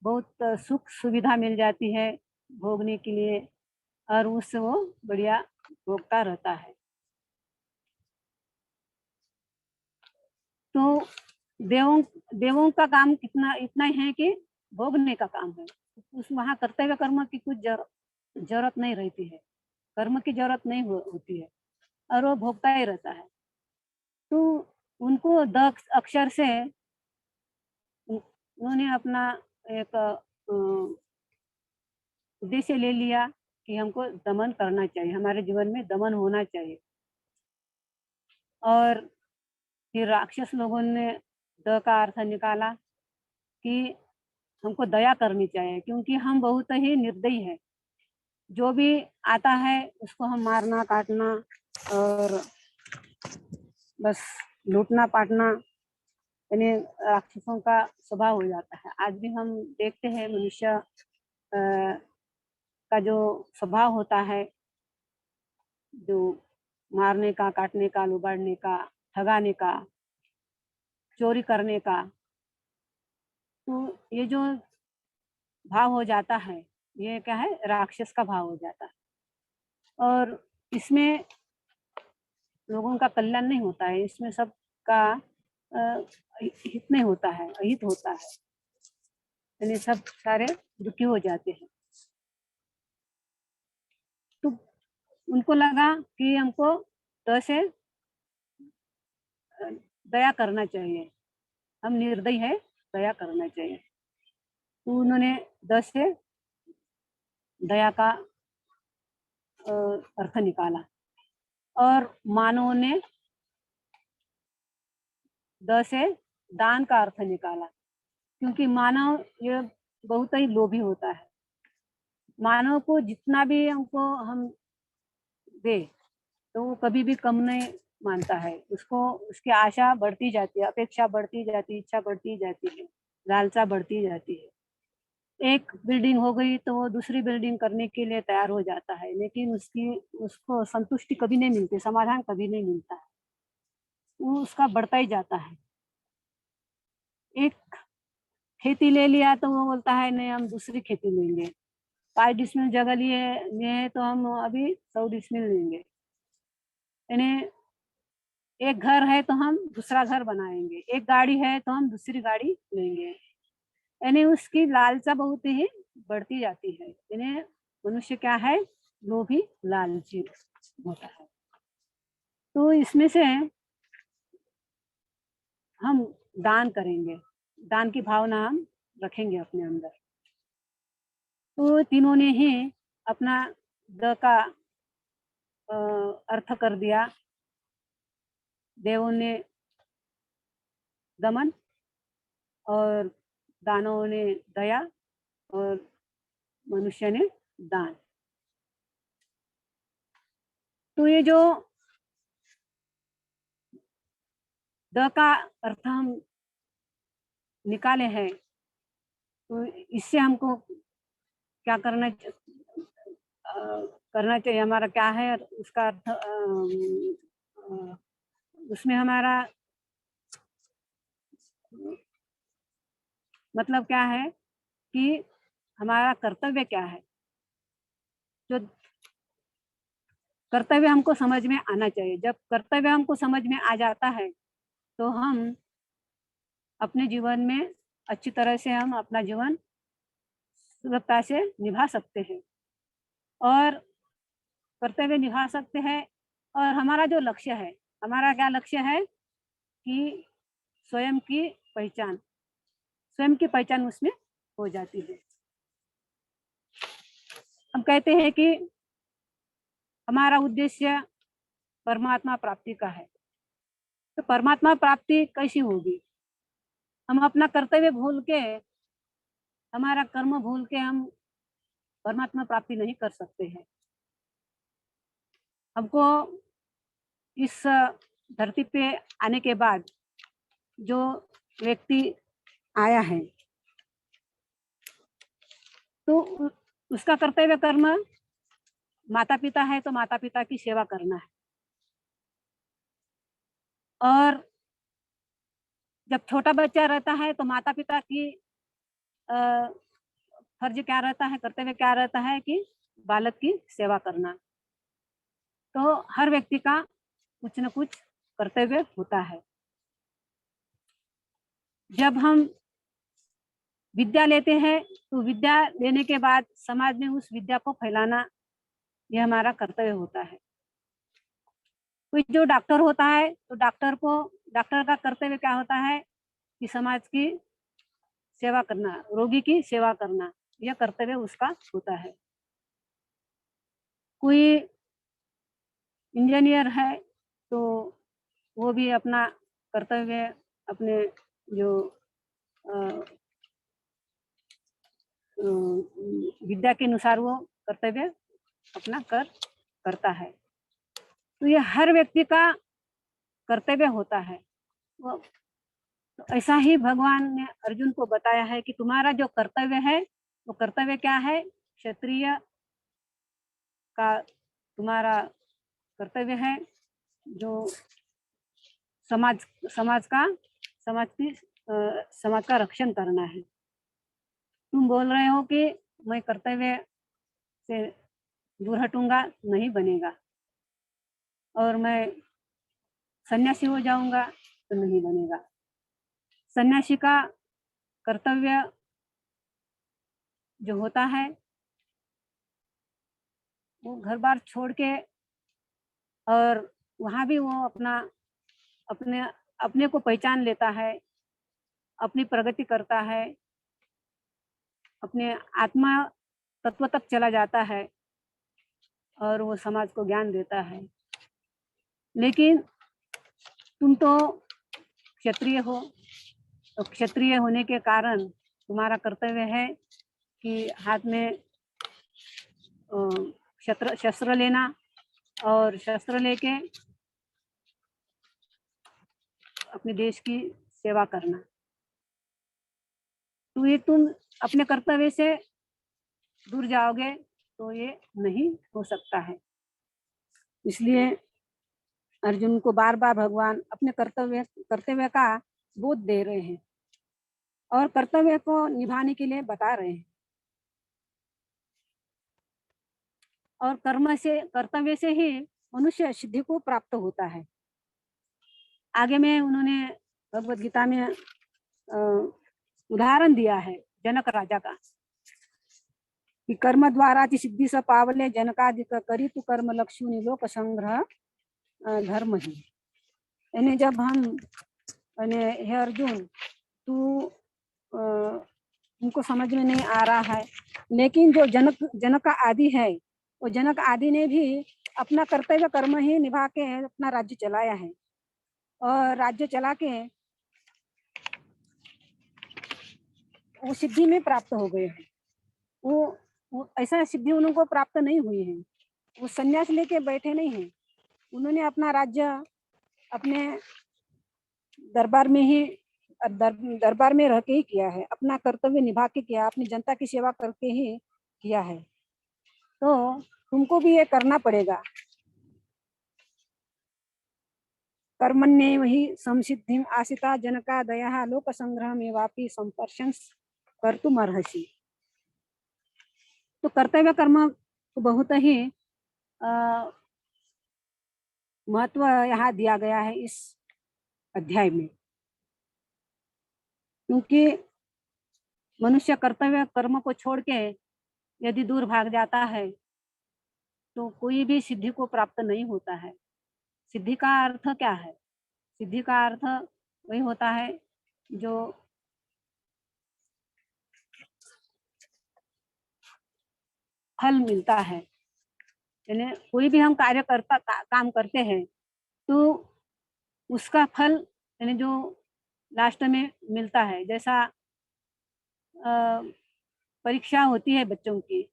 बहुत सुख सुविधा मिल जाती है भोगने के लिए, और उससे वो बढ़िया भोगता रहता है। तो देवों का काम इतना ही है कि भोगने का काम है। उस वहाँ कर्तव्य कर्म की कुछ जरूरत नहीं रहती है, कर्म की जरूरत नहीं होती है, और वो भोगता ही रहता है। तो उनको द अक्षर से उन्होंने अपना एक उद्देश्य ले लिया कि हमको दमन करना चाहिए, हमारे जीवन में दमन होना चाहिए। और फिर राक्षस लोगों ने द का अर्थ निकाला कि हमको दया करनी चाहिए, क्योंकि हम बहुत ही निर्दयी है। जो भी आता है उसको हम मारना काटना और बस लूटना पाटना, यानी राक्षसों का स्वभाव हो जाता है। आज भी हम देखते हैं मनुष्य का जो स्वभाव होता है, जो मारने का, काटने का, लुबाड़ने का, ठगाने का, चोरी करने का, तो ये जो भाव हो जाता है, ये क्या है, राक्षस का भाव हो जाता है। और इसमें लोगों का कल्याण नहीं होता है, इसमें सबका हित नहीं होता है, अहित होता है। यानी सब सारे दुखी हो जाते हैं। तो उनको लगा कि हमको तो से दया करना चाहिए, हम निर्दयी है, दया करना चाहिए। तो उन्होंने द से दया का अर्थ निकाला और मानव ने द से दान का अर्थ निकाला, क्योंकि मानव ये बहुत ही लोभी होता है। मानव को जितना भी हमको हम दे तो वो कभी भी कम नहीं मानता है, उसको उसकी आशा बढ़ती जाती है, अपेक्षा बढ़ती जाती है, इच्छा बढ़ती जाती है, लालसा बढ़ती जाती है। एक बिल्डिंग हो गई तो वो दूसरी बिल्डिंग करने के लिए तैयार हो जाता है, लेकिन उसको संतुष्टि कभी नहीं मिलती, समाधान कभी नहीं मिलता है, वो उसका बढ़ता ही जाता है। एक खेती ले लिया तो वो बोलता है नहीं हम दूसरी खेती लेंगे, 5 डिसमिल जगह लिए लिए तो हम अभी 100 डिसमिल लेंगे। यानी एक घर है तो हम दूसरा घर बनाएंगे, एक गाड़ी है तो हम दूसरी गाड़ी लेंगे। यानी उसकी लालसा बहुत ही बढ़ती जाती है। यानी मनुष्य क्या है, लोभी लालची होता है। तो इसमें से हम दान करेंगे, दान की भावना हम रखेंगे अपने अंदर। तो तीनों ने ही अपना द का अर्थ कर दिया। देवों ने दमन और दानवों ने दया और मनुष्य ने दान। तो ये जो द का अर्थ हम निकाले हैं, तो इससे हमको क्या करना चाहिए, हमारा क्या है उसका अर्थ, उसमें हमारा मतलब क्या है कि हमारा कर्तव्य क्या है। जो कर्तव्य हमको समझ में आना चाहिए, जब कर्तव्य हमको समझ में आ जाता है तो हम अपने जीवन में अच्छी तरह से हम अपना जीवन सुलभता से निभा सकते हैं और कर्तव्य निभा सकते हैं। और हमारा जो लक्ष्य है, हमारा क्या लक्ष्य है कि स्वयं की पहचान, स्वयं की पहचान उसमें हो जाती है। हम कहते हैं कि हमारा उद्देश्य परमात्मा प्राप्ति का है। तो परमात्मा प्राप्ति कैसी होगी? हम अपना कर्तव्य भूल के, हमारा कर्म भूल के हम परमात्मा प्राप्ति नहीं कर सकते हैं। हमको इस धरती पे आने के बाद जो व्यक्ति आया है तो उसका कर्तव्य कर्म, माता पिता है तो माता पिता की सेवा करना है। और जब छोटा बच्चा रहता है तो माता पिता की फर्ज क्या रहता है, कर्तव्य क्या रहता है कि बालक की सेवा करना। तो हर व्यक्ति का कुछ न कुछ कर्तव्य होता है। जब हम विद्या लेते हैं तो विद्या लेने के बाद समाज में उस विद्या को फैलाना, यह हमारा कर्तव्य होता है। कोई जो डॉक्टर होता है तो डॉक्टर का कर्तव्य क्या होता है कि समाज की सेवा करना, रोगी की सेवा करना, यह कर्तव्य उसका होता है। कोई इंजीनियर है तो वो भी अपना कर्तव्य, अपने जो अ, विद्या के अनुसार वो कर्तव्य अपना करता है। तो ये हर व्यक्ति का कर्तव्य होता है। वो तो ऐसा ही भगवान ने अर्जुन को बताया है कि तुम्हारा जो कर्तव्य है, वो कर्तव्य क्या है? क्षत्रिय का तुम्हारा कर्तव्य है जो समाज समाज का समाज की समाज का रक्षण करना है। तुम बोल रहे हो कि मैं कर्तव्य से दूर हटूंगा, नहीं बनेगा, और मैं सन्यासी हो जाऊंगा तो नहीं बनेगा। सन्यासी का कर्तव्य जो होता है वो घर बार छोड़ के और वहाँ भी वो अपना अपने अपने को पहचान लेता है, अपनी प्रगति करता है, अपने आत्मा तत्व तक चला जाता है और वो समाज को ज्ञान देता है। लेकिन तुम तो क्षत्रिय हो, तो क्षत्रिय होने के कारण तुम्हारा कर्तव्य है कि हाथ में शस्त्र लेना और शस्त्र लेके अपने देश की सेवा करना। तो ये तुम अपने कर्तव्य से दूर जाओगे तो ये नहीं हो सकता है। इसलिए अर्जुन को बार बार भगवान अपने कर्तव्य का बोध दे रहे हैं और कर्तव्य को निभाने के लिए बता रहे हैं। और कर्तव्य से ही मनुष्य सिद्धि को प्राप्त होता है। आगे में उन्होंने भगवत गीता में उदाहरण दिया है जनक राजा का कि कर्म द्वारा सिद्धि स पावले जनकादिक करी तु कर्म लक्ष्मी लोक संग्रह धर्म ही। यानी जब हम हे अर्जुन तू उनको समझ में नहीं आ रहा है, लेकिन जो जनक आदि है वो जनक आदि ने भी अपना कर्तव्य कर्म ही निभा के अपना राज्य चलाया है और राज्य चला के वो सिद्धि में प्राप्त हो गए हैं। वो ऐसा सिद्धि उनको प्राप्त नहीं हुई है, वो संन्यास लेके बैठे नहीं हैं। उन्होंने अपना राज्य अपने दरबार में ही दरबार में रह के ही किया है, अपना कर्तव्य निभा के किया, अपनी जनता की सेवा करके ही किया है। तो तुमको भी ये करना पड़ेगा। कर्मण्येव हि संसिद्धिम आसिता जनका दया लोक संग्रह में वापी संपर्शन कर्तुमर्हसि। तो कर्तव्य कर्म को बहुत ही महत्व यहाँ दिया गया है इस अध्याय में, क्योंकि मनुष्य कर्तव्य कर्म को छोड़ के यदि दूर भाग जाता है तो कोई भी सिद्धि को प्राप्त नहीं होता है। सिद्धि का अर्थ क्या है? सिद्धि का अर्थ वही होता है जो फल मिलता है। यानी कोई भी हम काम करते हैं तो उसका फल यानी जो लास्ट में मिलता है। जैसा परीक्षा होती है बच्चों की,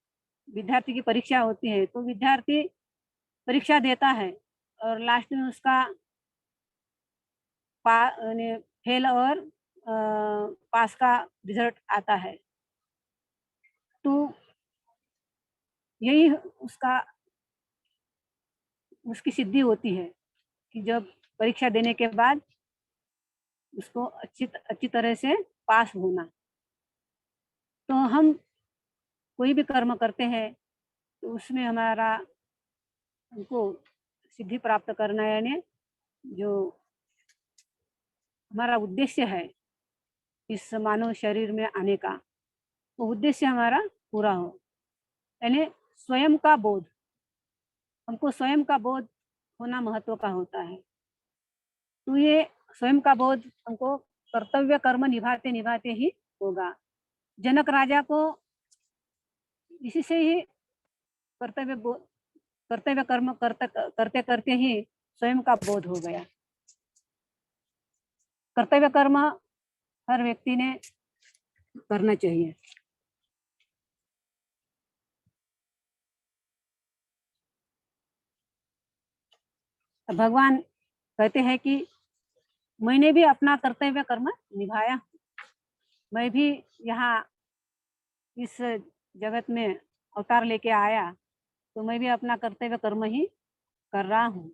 विद्यार्थी की परीक्षा होती है तो विद्यार्थी परीक्षा देता है और लास्ट में उसका यानी फेल और पास का रिजल्ट आता है। तो यही उसकी सिद्धि होती है कि जब परीक्षा देने के बाद उसको अच्छी तरह से पास होना। तो हम कोई भी कर्म करते हैं तो उसमें हमको सिद्धि प्राप्त करना, यानी जो हमारा उद्देश्य है इस मानव शरीर में आने का, वो उद्देश्य हमारा पूरा हो। यानी स्वयं का बोध, हमको स्वयं का बोध होना महत्व का होता है। तो ये स्वयं का बोध हमको कर्तव्य कर्म निभाते निभाते ही होगा। जनक राजा को इसी से ही कर्तव्य कर्म करते करते ही स्वयं का बोध हो गया। कर्तव्य कर्म हर व्यक्ति ने करना चाहिए। भगवान कहते हैं कि मैंने भी अपना कर्तव्य कर्म निभाया, मैं भी यहाँ इस जगत में अवतार लेके आया तो मैं भी अपना कर्तव्य कर्म ही कर रहा हूँ,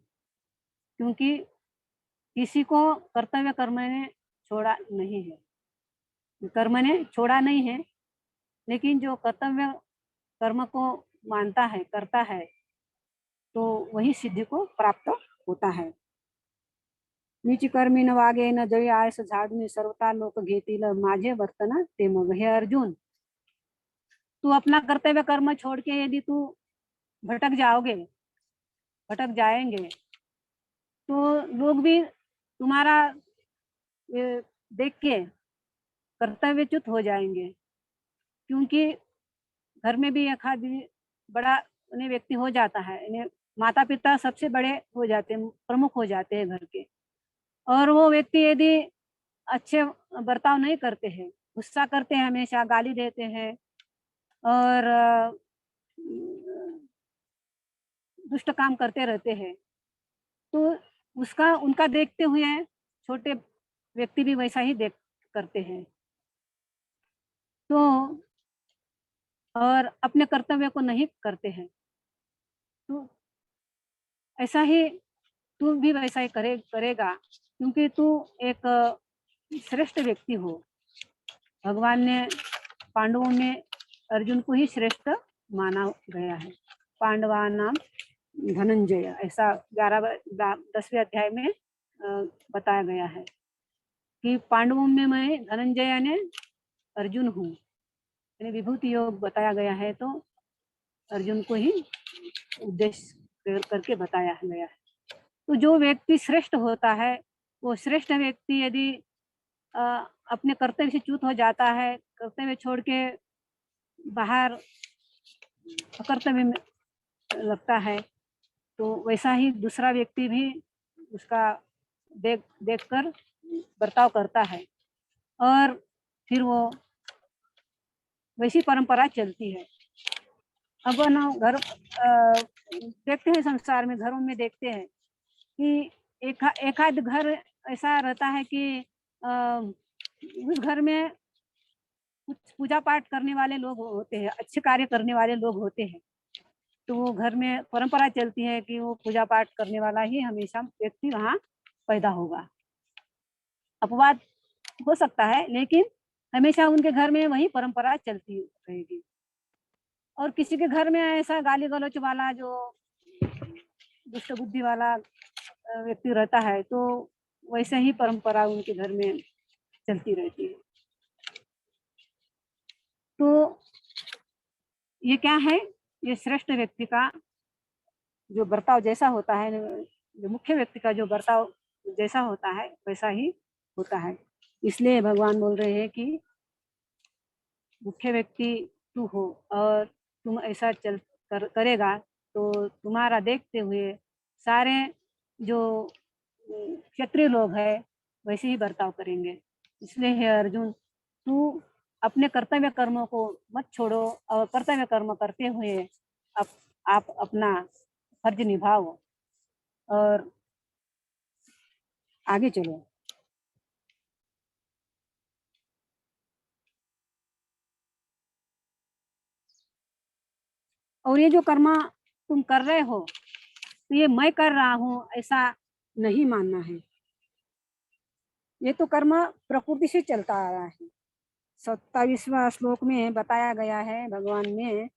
क्योंकि किसी को कर्तव्य कर्म ने छोड़ा नहीं है, कर्म ने छोड़ा नहीं है। लेकिन जो कर्तव्य कर्म को मानता है, करता है, तो वही सिद्धि को प्राप्त होता है। नीच कर्मी न वागे न जय आयस झाडून सर्वता लोक घेतील माझे वर्तन ते मग। हे अर्जुन, तू अपना कर्तव्य कर्म छोड़ के यदि तू भटक जाओगे, भटक जाएंगे, तो लोग भी तुम्हारा ये देख के कर्तव्यच्युत हो जाएंगे। क्योंकि घर में भी एक आदमी बड़ा उन्हें व्यक्ति हो जाता है, इन्हें माता पिता सबसे बड़े हो जाते हैं, प्रमुख हो जाते हैं घर के। और वो व्यक्ति यदि अच्छे बर्ताव नहीं करते हैं, गुस्सा करते हैं, हमेशा गाली देते हैं और दुष्ट काम करते रहते हैं, तो उसका उनका देखते हुए छोटे व्यक्ति भी वैसा ही देख करते हैं। तो और अपने कर्तव्य को नहीं करते हैं, तो ऐसा ही तू भी वैसा ही करेगा, क्योंकि तू एक श्रेष्ठ व्यक्ति हो। भगवान ने पांडवों में अर्जुन को ही श्रेष्ठ माना गया है। पांडवा नाम धनंजय, ऐसा 10वें अध्याय में बताया गया है कि पांडवों में मैं धनंजय ने अर्जुन हूँ, यानी विभूति योग बताया गया है, तो अर्जुन को ही उद्देश्य करके बताया गया है। तो जो व्यक्ति श्रेष्ठ होता है, वो श्रेष्ठ व्यक्ति यदि अपने कर्तव्य से च्युत हो जाता है, कर्तव्य छोड़ के बाहर अकर्तव्य में लगता है, तो वैसा ही दूसरा व्यक्ति भी उसका देखकर बर्ताव करता है और फिर वो वैसी परंपरा चलती है। अब ना घर देखते हैं, संसार में घरों में देखते हैं कि एक आध घर ऐसा रहता है कि उस घर में कुछ पूजा पाठ करने वाले लोग होते हैं, अच्छे कार्य करने वाले लोग होते हैं, तो वो घर में परंपरा चलती है कि वो पूजा पाठ करने वाला ही हमेशा व्यक्ति वहाँ पैदा होगा। अपवाद हो सकता है, लेकिन हमेशा उनके घर में वही परंपरा चलती रहेगी। और किसी के घर में ऐसा गाली गलौच वाला, जो दुष्ट बुद्धि वाला व्यक्ति रहता है, तो वैसे ही परंपरा उनके घर में चलती रहती है। तो ये क्या है, ये श्रेष्ठ व्यक्ति का जो बर्ताव जैसा होता है, जो मुख्य व्यक्ति का जो बर्ताव जैसा होता है वैसा ही होता है। इसलिए भगवान बोल रहे हैं कि मुख्य व्यक्ति तू हो और तुम ऐसा करेगा तो तुम्हारा देखते हुए सारे जो क्षत्रिय लोग हैं वैसे ही बर्ताव करेंगे। इसलिए हे अर्जुन, तू अपने कर्तव्य कर्मों को मत छोड़ो और कर्तव्य कर्म करते हुए आप अपना फर्ज निभाओ और आगे चलो। और ये जो कर्म तुम कर रहे हो, तो ये मैं कर रहा हूँ ऐसा नहीं मानना है। ये तो कर्म प्रकृति से चलता आ रहा है। 27वां श्लोक में बताया गया है भगवान ने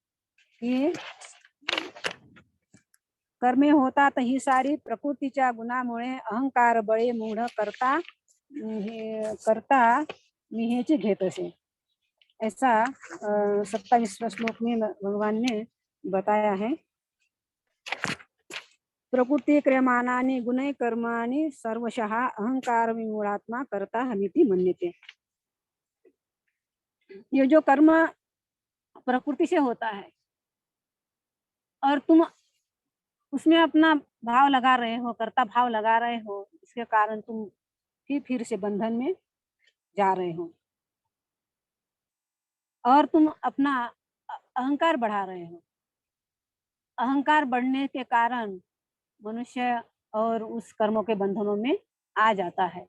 कि कर्मे होता तही सारी प्रकृतीच्या गुणामुळे अहंकार बळे मूढ करता मिहेची घेत असे, ऐसा 27वां श्लोक में भगवान ने बताया है। प्रकृति क्रियमाणानि गुणै कर्माणि सर्वशः अहंकार विमूढ़ात्मा करता हमिति मन्यते। ये जो कर्म प्रकृति से होता है और तुम उसमें अपना भाव लगा रहे हो, कर्ता भाव लगा रहे हो, इसके कारण तुम फिर से बंधन में जा रहे हो और तुम अपना अहंकार बढ़ा रहे हो। अहंकार बढ़ने के कारण मनुष्य और उस कर्मों के बंधनों में आ जाता है।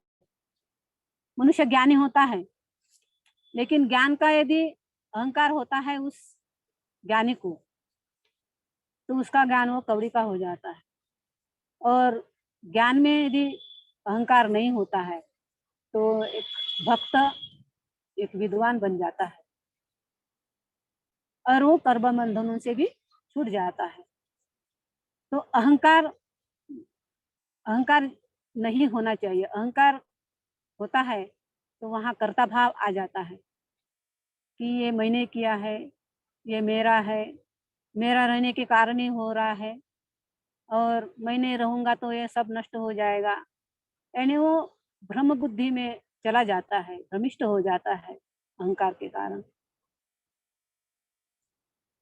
मनुष्य ज्ञानी होता है, लेकिन ज्ञान का यदि अहंकार होता है उस ज्ञानी को, तो उसका ज्ञान वो कवड़ी का हो जाता है। और ज्ञान में यदि अहंकार नहीं होता है तो एक भक्त एक विद्वान बन जाता है और वो कर्म बंधनों से भी छूट जाता है। तो अहंकार अहंकार नहीं होना चाहिए। अहंकार होता है तो वहाँ कर्ता भाव आ जाता है कि ये मैंने किया है, ये मेरा है, मेरा रहने के कारण ही हो रहा है और मैं नहीं रहूँगा तो ये सब नष्ट हो जाएगा। यानी वो भ्रम बुद्धि में चला जाता है, भ्रमिष्ट हो जाता है अहंकार के कारण।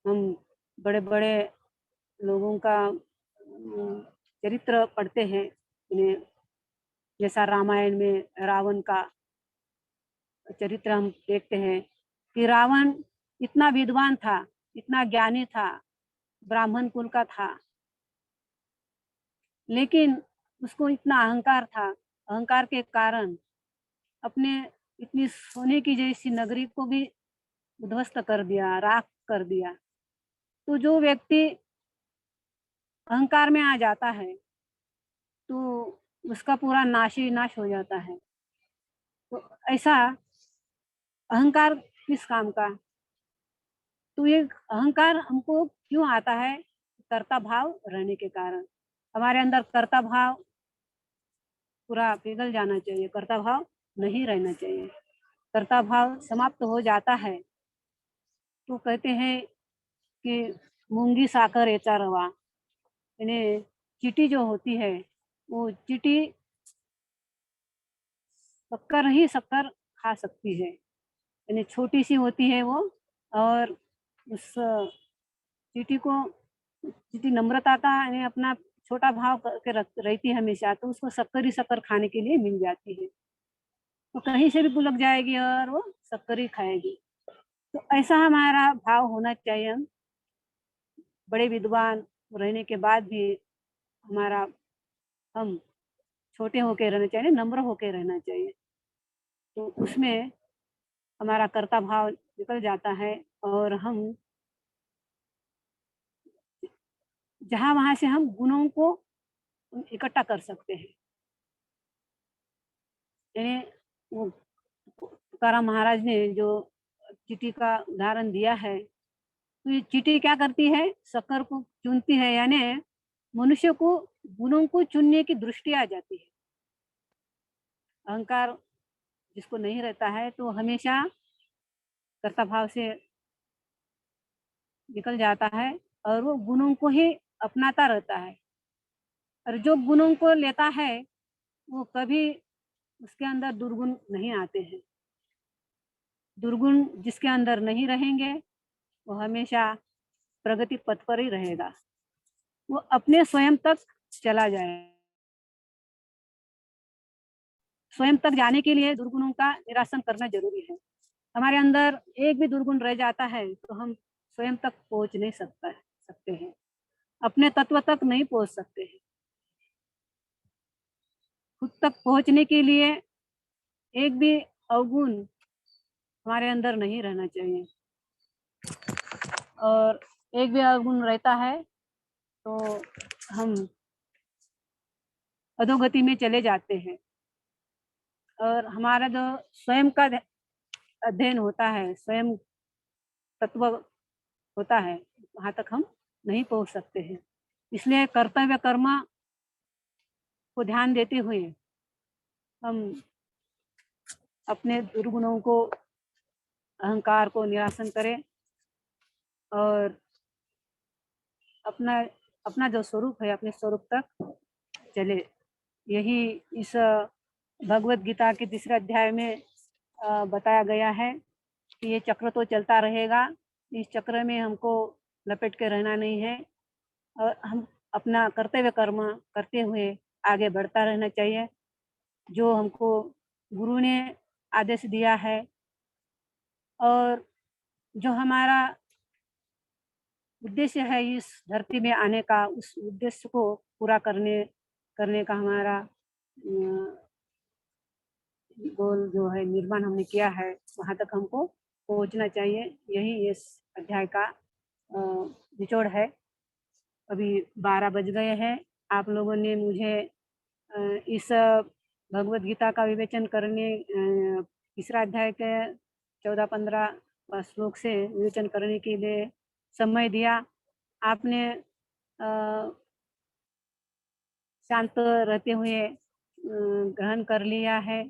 हम बड़े-बड़े लोगों का चरित्र पढ़ते हैं, इन्हें जैसा रामायण में रावण का चरित्र हम देखते हैं कि रावण इतना विद्वान था, इतना ज्ञानी था, ब्राह्मण कुल का था, लेकिन उसको इतना अहंकार था, अहंकार के कारण अपने इतनी सोने की जैसी नगरी को भी उद्ध्वस्त कर दिया, राख कर दिया। तो जो व्यक्ति अहंकार में आ जाता है, तो उसका पूरा नाश ही नाश हो जाता है। तो ऐसा अहंकार किस काम का? तो ये अहंकार हमको क्यों आता है? कर्ता भाव रहने के कारण। हमारे अंदर कर्ता भाव पूरा पिघल जाना चाहिए, कर्ता भाव नहीं रहना चाहिए। कर्ता भाव समाप्त हो जाता है, तो कहते हैं कि मूंगी साकर एचा रवा, यानी चींटी जो होती है, वो चींटी शक्कर ही शक्कर खा सकती है, यानी छोटी-सी होती है वो और उस चींटी नम्रता का यानी अपना छोटा भाव करके रख रहती है हमेशा, तो उसको शक्कर ही शक्कर खाने के लिए मिल जाती है। तो कहीं से भी बुलक जाएगी और वो शक्कर ही खाएगी। तो ऐसा हमारा भाव होना चाहिए। हम बड़े विद्वान रहने के बाद भी हमारा हम छोटे होके रहना चाहिए, नम्र होके रहना चाहिए। तो उसमें हमारा कर्ता भाव निकल जाता है और हम जहाँ-वहाँ से हम गुणों को इकट्ठा कर सकते हैं। यानी वो तुकाराम महाराज ने जो चींटी का उदाहरण दिया है, तो ये चींटी क्या करती है? शक्कर को चुनती है, यानी मनुष्य को गुणों को चुनने की दृष्टि आ जाती है। अहंकार जिसको नहीं रहता है, तो हमेशा कर्ता भाव से निकल जाता है और वो गुणों को ही अपनाता रहता है और जो गुणों को लेता है, वो कभी उसके अंदर दुर्गुण नहीं आते हैं। दुर्गुण जिसके अंदर नहीं रहेंगे, वो हमेशा प्रगति पथ पर ही रहेगा। वो अपने स्वयं तक चला जाए। स्वयं तक जाने के लिए दुर्गुणों का निरासन करना ज़रूरी है। हमारे अंदर एक भी दुर्गुण रह जाता है, तो हम स्वयं तक पहुँच नहीं सकते हैं। अपने तत्व तक नहीं पहुँच सकते हैं। खुद तक पहुँचने के लिए एक भी अवगुण हमारे अंदर नहीं रहना चाहिए और एक भी अवगुण रहता है, तो हम अधोगति में चले जाते हैं और हमारा जो स्वयं का अध्ययन होता है, स्वयं तत्व होता है, वहाँ तक हम नहीं पहुँच सकते हैं। इसलिए कर्तव्य कर्म को ध्यान देते हुए हम अपने दुर्गुणों को, अहंकार को निरासन करें और अपना अपना जो स्वरूप है, अपने स्वरूप तक चले। यही इस भगवत गीता के तीसरे अध्याय में बताया गया है कि ये चक्र तो चलता रहेगा, इस चक्र में हमको लपेट के रहना नहीं है और हम अपना कर्तव्य कर्म करते हुए आगे बढ़ता रहना चाहिए। जो हमको गुरु ने आदेश दिया है और जो हमारा उद्देश्य है इस धरती में आने का, उस उद्देश्य को पूरा करने करने का हमारा गोल जो है निर्माण हमने किया है, वहाँ तक हमको पहुँचना चाहिए। यही इस अध्याय का निचोड़ है। अभी 12 बज गए हैं। आप लोगों ने मुझे इस भगवत गीता का विवेचन करने तीसरा अध्याय के 14-15 श्लोक से विवेचन करने के लिए समय दिया। आपने शांत रहते हुए ग्रहण कर लिया है।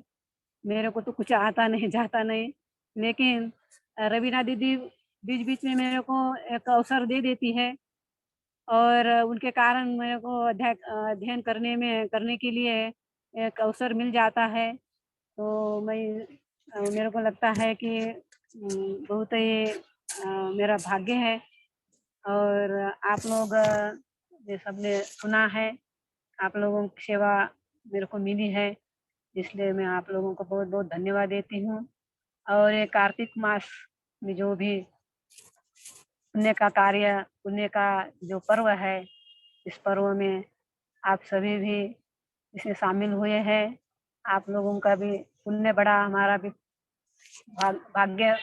मेरे को तो कुछ आता नहीं, जाता नहीं, लेकिन रवीना दीदी बीच-बीच में मेरे को एक अवसर दे देती है और उनके कारण मेरे को अध्ययन करने के लिए एक अवसर मिल जाता है। तो मेरे को लगता है कि बहुत ही मेरा भाग्य है और आप लोग ये सबने सुना है, आप लोगों की सेवा मेरे को मिली है, इसलिए मैं आप लोगों को बहुत-बहुत धन्यवाद देती हूँ। और ये कार्तिक मास में जो भी पुण्य का जो पर्व है, इस पर्व में आप सभी भी इसमें शामिल हुए हैं। आप लोगों का भी पुण्य बढ़ा, हमारा भी भाग्य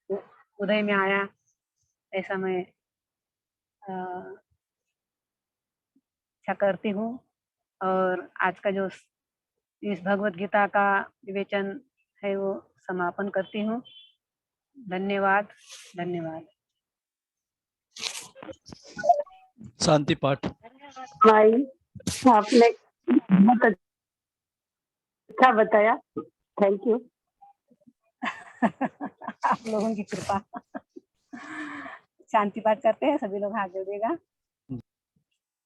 उ उदय में आया, ऐसा मैं अ, आशा करती हूँ। और आज का जो इस भगवत गीता का विवेचन है, वो समापन करती हूँ। धन्यवाद, धन्यवाद।
शांति पाठ।
भाई आपने बहुत अच्छा बताया, थैंक यू।
आप लोगों की कृपा। शांति पाठ करते हैं, सभी लोग हाथ जोड़िएगा।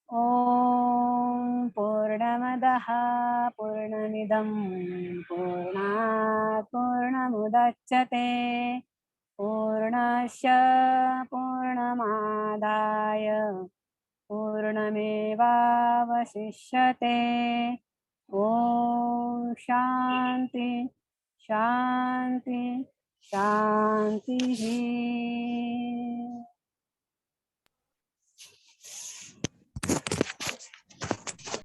ॐ पूर्णमदः पूर्णमिदं पूर्णात् पूर्णमुदच्यते पूर्णस्य पूर्णमादाय पूर्णमेवावशिष्यते। ॐ शान्ति शान्ति शान्तिः।